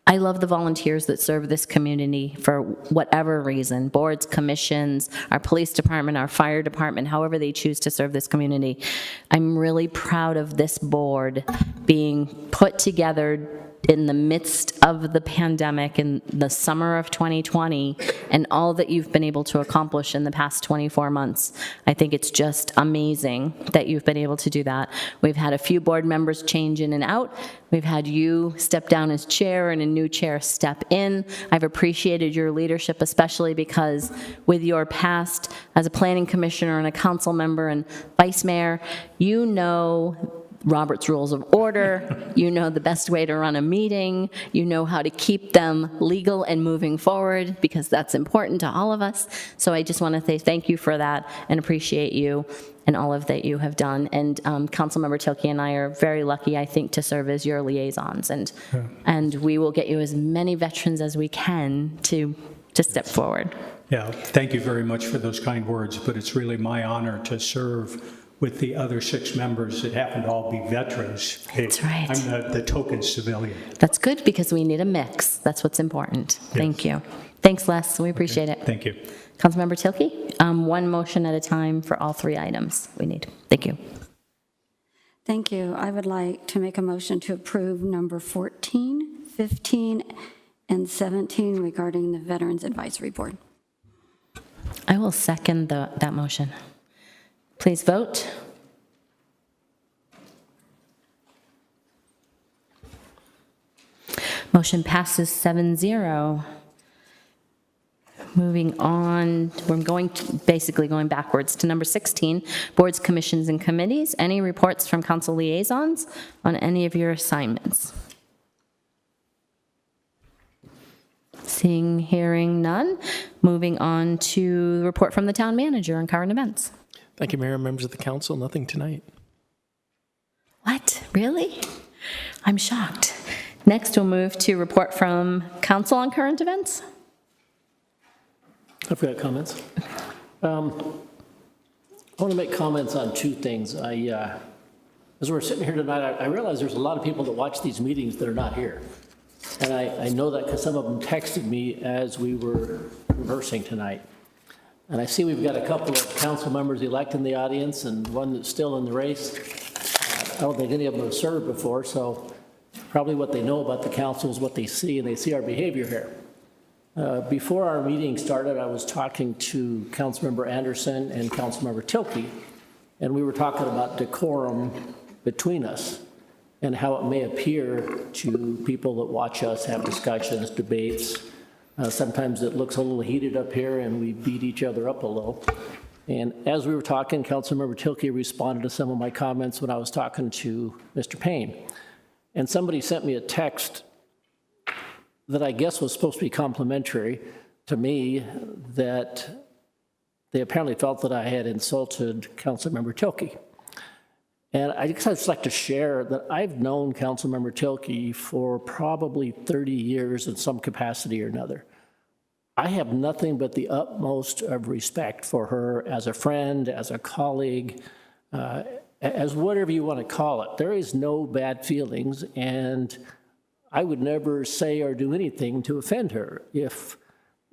I love the volunteers that serve this community for whatever reason, boards, commissions, our police department, our fire department, however they choose to serve this community. I'm really proud of this board being put together in the midst of the pandemic in the summer of 2020, and all that you've been able to accomplish in the past 24 months. I think it's just amazing that you've been able to do that. We've had a few board members change in and out. We've had you step down as chair and a new chair step in. I've appreciated your leadership, especially because with your past as a planning commissioner and a council member and vice mayor, you know Robert's Rules of Order, you know the best way to run a meeting, you know how to keep them legal and moving forward, because that's important to all of us. So I just want to say thank you for that and appreciate you and all of that you have done. And Councilmember Tilke and I are very lucky, I think, to serve as your liaisons, and we will get you as many veterans as we can to step forward. Yeah, thank you very much for those kind words, but it's really my honor to serve with the other 6 members that happen to all be veterans. That's right. I'm the token civilian. That's good, because we need a mix. That's what's important. Yes. Thank you. Thanks, Les. We appreciate it. Thank you. Councilmember Tilke, 1 motion at a time for all 3 items we need. Thank you. Thank you. I would like to make a motion to approve number 14, 15, and 17 regarding the Veterans Advisory Board. I will second that motion. Please vote. Motion passes 7-0. Moving on, we're basically going backwards to number 16, boards, commissions, and committees. Any reports from council liaisons on any of your assignments? Seeing, hearing none. Moving on to the report from the town manager on current events. Thank you, Mayor, members of the council. Nothing tonight. What? Really? I'm shocked. Next, we'll move to report from council on current events. I've got comments. I want to make comments on two things. As we're sitting here tonight, I realize there's a lot of people that watch these meetings that are not here. And I know that because some of them texted me as we were rehearsing tonight. And I see we've got a couple of council members elect in the audience and one that's still in the race. I don't think any of them have served before, so probably what they know about the council is what they see, and they see our behavior here. Before our meeting started, I was talking to Councilmember Anderson and Councilmember Tilke, and we were talking about decorum between us and how it may appear to people that watch us have discussions, debates. Sometimes it looks a little heated up here and we beat each other up a little. And as we were talking, Councilmember Tilke responded to some of my comments when I was talking to Mr. Payne. And somebody sent me a text that I guess was supposed to be complimentary to me, that they apparently felt that I had insulted Councilmember Tilke. And I guess I'd just like to share that I've known Councilmember Tilke for probably 30 years in some capacity or another. I have nothing but the utmost of respect for her as a friend, as a colleague, as whatever you want to call it. There is no bad feelings, and I would never say or do anything to offend her. If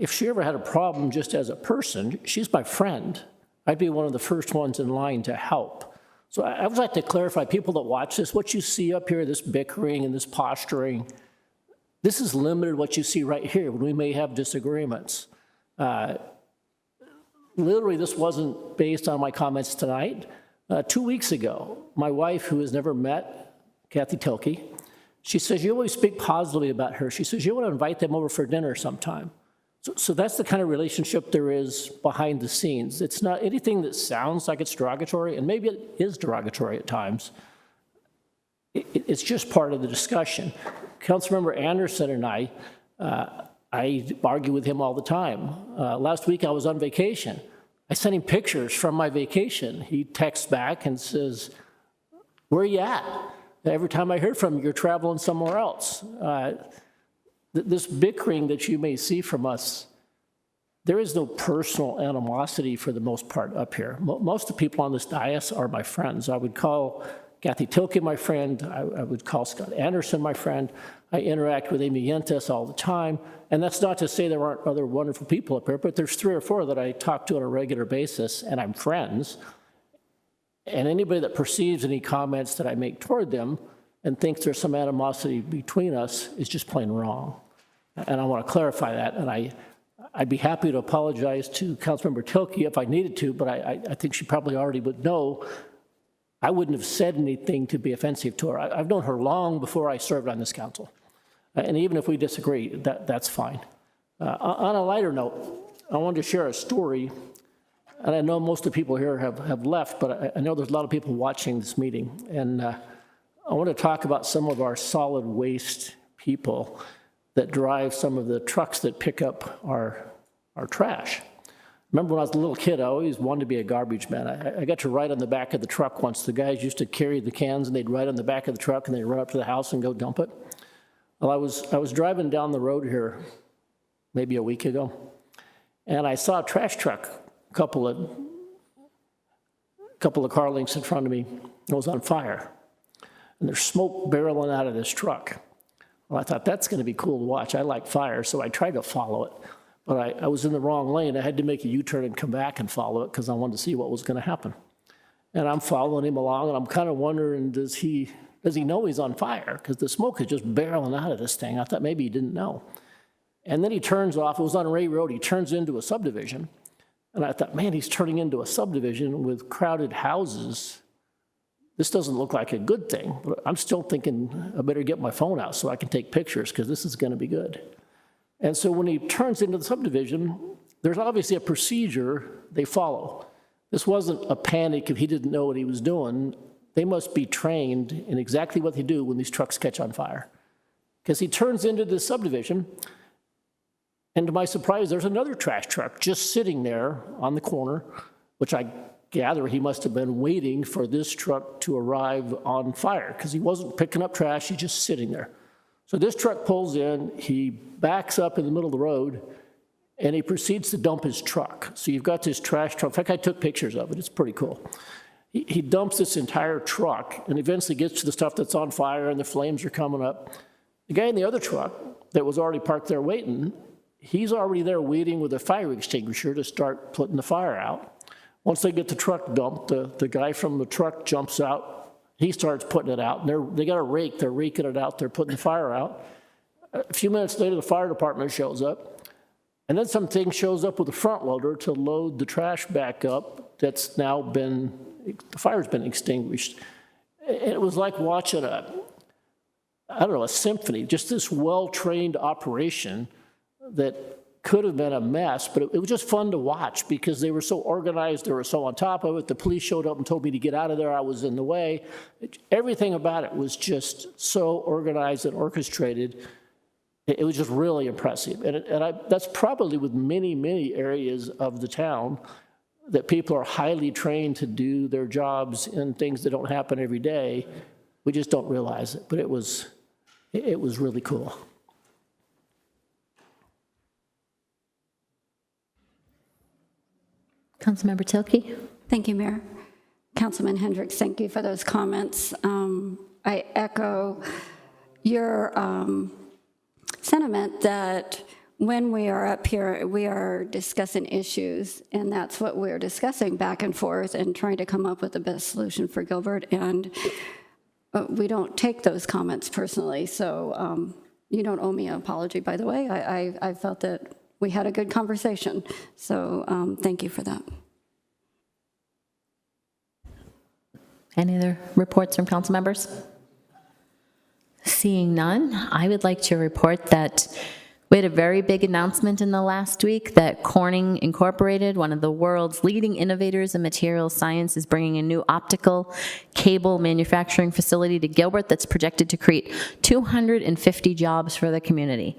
she ever had a problem just as a person, she's my friend. I'd be one of the first ones in line to help. So I would like to clarify, people that watch this, what you see up here, this bickering and this posturing, this is limited what you see right here when we may have disagreements. Literally, this wasn't based on my comments tonight. 2 weeks ago, my wife, who has never met Kathy Tilke, she says, you always speak positively about her. She says, you want to invite them over for dinner sometime. So that's the kind of relationship there is behind the scenes. It's not anything that sounds like it's derogatory, and maybe it is derogatory at times. It's just part of the discussion. Councilmember Anderson and I argue with him all the time. Last week I was on vacation. I sent him pictures from my vacation. He texts back and says, where are you at? Every time I heard from you, you're traveling somewhere else. This bickering that you may see from us, there is no personal animosity for the most part up here. Most of the people on this dais are my friends. I would call Kathy Tilke my friend. I would call Scott Anderson my friend. I interact with Amy Yentes all the time. And that's not to say there aren't other wonderful people up here, but there's 3 or 4 that I talk to on a regular basis, and I'm friends. And anybody that perceives any comments that I make toward them and thinks there's some animosity between us is just plain wrong. And I want to clarify that. And I'd be happy to apologize to Councilmember Tilke if I needed to, but I think she probably already would know I wouldn't have said anything to be offensive to her. I've known her long before I served on this council. And even if we disagree, that's fine. On a lighter note, I wanted to share a story. And I know most of the people here have left, but I know there's a lot of people watching this meeting. And I want to talk about some of our solid waste people that drive some of the trucks that pick up our trash. Remember when I was a little kid, I always wanted to be a garbage man. I got to ride on the back of the truck once. The guys used to carry the cans, and they'd ride on the back of the truck, and they'd run up to the house and go dump it. Well, I was driving down the road here maybe a week ago, and I saw a trash truck, a couple of car lengths in front of me. It was on fire, and there's smoke barreling out of this truck. Well, I thought, that's going to be cool to watch. I like fire, so I tried to follow it. But I was in the wrong lane. I had to make a U-turn and come back and follow it because I wanted to see what was going to happen. And I'm following him along, and I'm kind of wondering, does he know he's on fire? Because the smoke is just barreling out of this thing. I thought maybe he didn't know. And then he turns off. It was on Ray Road. He turns into a subdivision. And I thought, man, he's turning into a subdivision with crowded houses. this doesn't look like a good thing. But I'm still thinking I better get my phone out so I can take pictures because this is going to be good. And so when he turns into the subdivision, there's obviously a procedure they follow. This wasn't a panic if he didn't know what he was doing. They must be trained in exactly what they do when these trucks catch on fire. Because he turns into this subdivision, and to my surprise, there's another trash truck just sitting there on the corner, which I gather he must have been waiting for this truck to arrive on fire, because he wasn't picking up trash, he's just sitting there. So this truck pulls in, he backs up in the middle of the road, and he proceeds to dump his truck. So you've got this trash truck. In fact, I took pictures of it. It's pretty cool. He dumps this entire truck and eventually gets to the stuff that's on fire and the flames are coming up. The guy in the other truck that was already parked there waiting, he's already there waiting with a fire extinguisher to start putting the fire out. Once they get the truck dumped, the guy from the truck jumps out. He starts putting it out. And they got a rake. They're raking it out. They're putting the fire out. A few minutes later, the fire department shows up. And then something shows up with a front loader to load the trash back up that's now been, the fire's been extinguished. It was like watching a symphony, just this well-trained operation that could have been a mess, but it was just fun to watch because they were so organized, they were so on top of it. The police showed up and told me to get out of there, I was in the way. Everything about it was just so organized and orchestrated. It was just really impressive. And that's probably with many, many areas of the town that people are highly trained to do their jobs in things that don't happen every day. We just don't realize it, but it was really cool. Councilmember Tilke. Thank you, Mayor. Councilman Hendricks, thank you for those comments. I echo your sentiment that when we are up here, we are discussing issues, and that's what we're discussing back and forth and trying to come up with the best solution for Gilbert. And we don't take those comments personally, so you don't owe me an apology, by the way. I felt that we had a good conversation, so thank you for that. Any other reports from council members? Seeing none, I would like to report that we had a very big announcement in the last week that Corning Incorporated, one of the world's leading innovators in materials science, is bringing a new optical cable manufacturing facility to Gilbert that's projected to create 250 jobs for the community.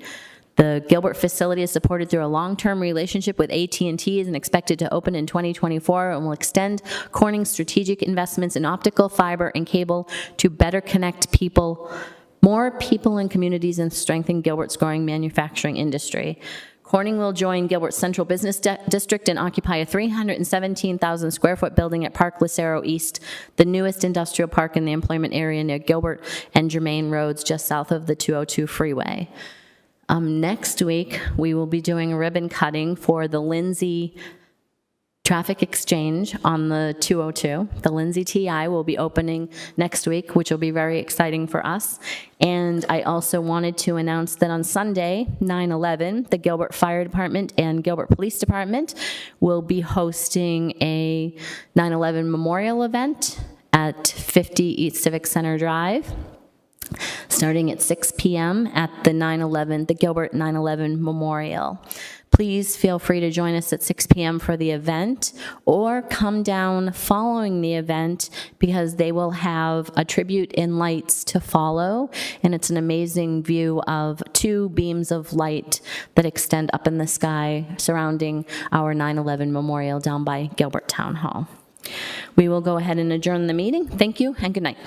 The Gilbert facility is supported through a long-term relationship with AT&T and expected to open in 2024 and will extend Corning's strategic investments in optical, fiber, and cable to better connect more people and communities and strengthen Gilbert's growing manufacturing industry. Corning will join Gilbert's Central Business District and occupy a 317,000 square foot building at Park Lucero East, the newest industrial park in the employment area near Gilbert and Germain Roads, just south of the 202 freeway. Next week, we will be doing a ribbon cutting for the Lindsay Traffic Exchange on the 202. The Lindsay TI will be opening next week, which will be very exciting for us. And I also wanted to announce that on Sunday, 9/11, the Gilbert Fire Department and Gilbert Police Department will be hosting a 9/11 memorial event at 50 East Civic Center Drive, starting at 6 p.m. at the Gilbert 9/11 Memorial. Please feel free to join us at 6 p.m. for the event, or come down following the event because they will have a tribute in lights to follow, and it's an amazing view of 2 beams of light that extend up in the sky surrounding our 9/11 Memorial down by Gilbert Town Hall. We will go ahead and adjourn the meeting. Thank you and good night.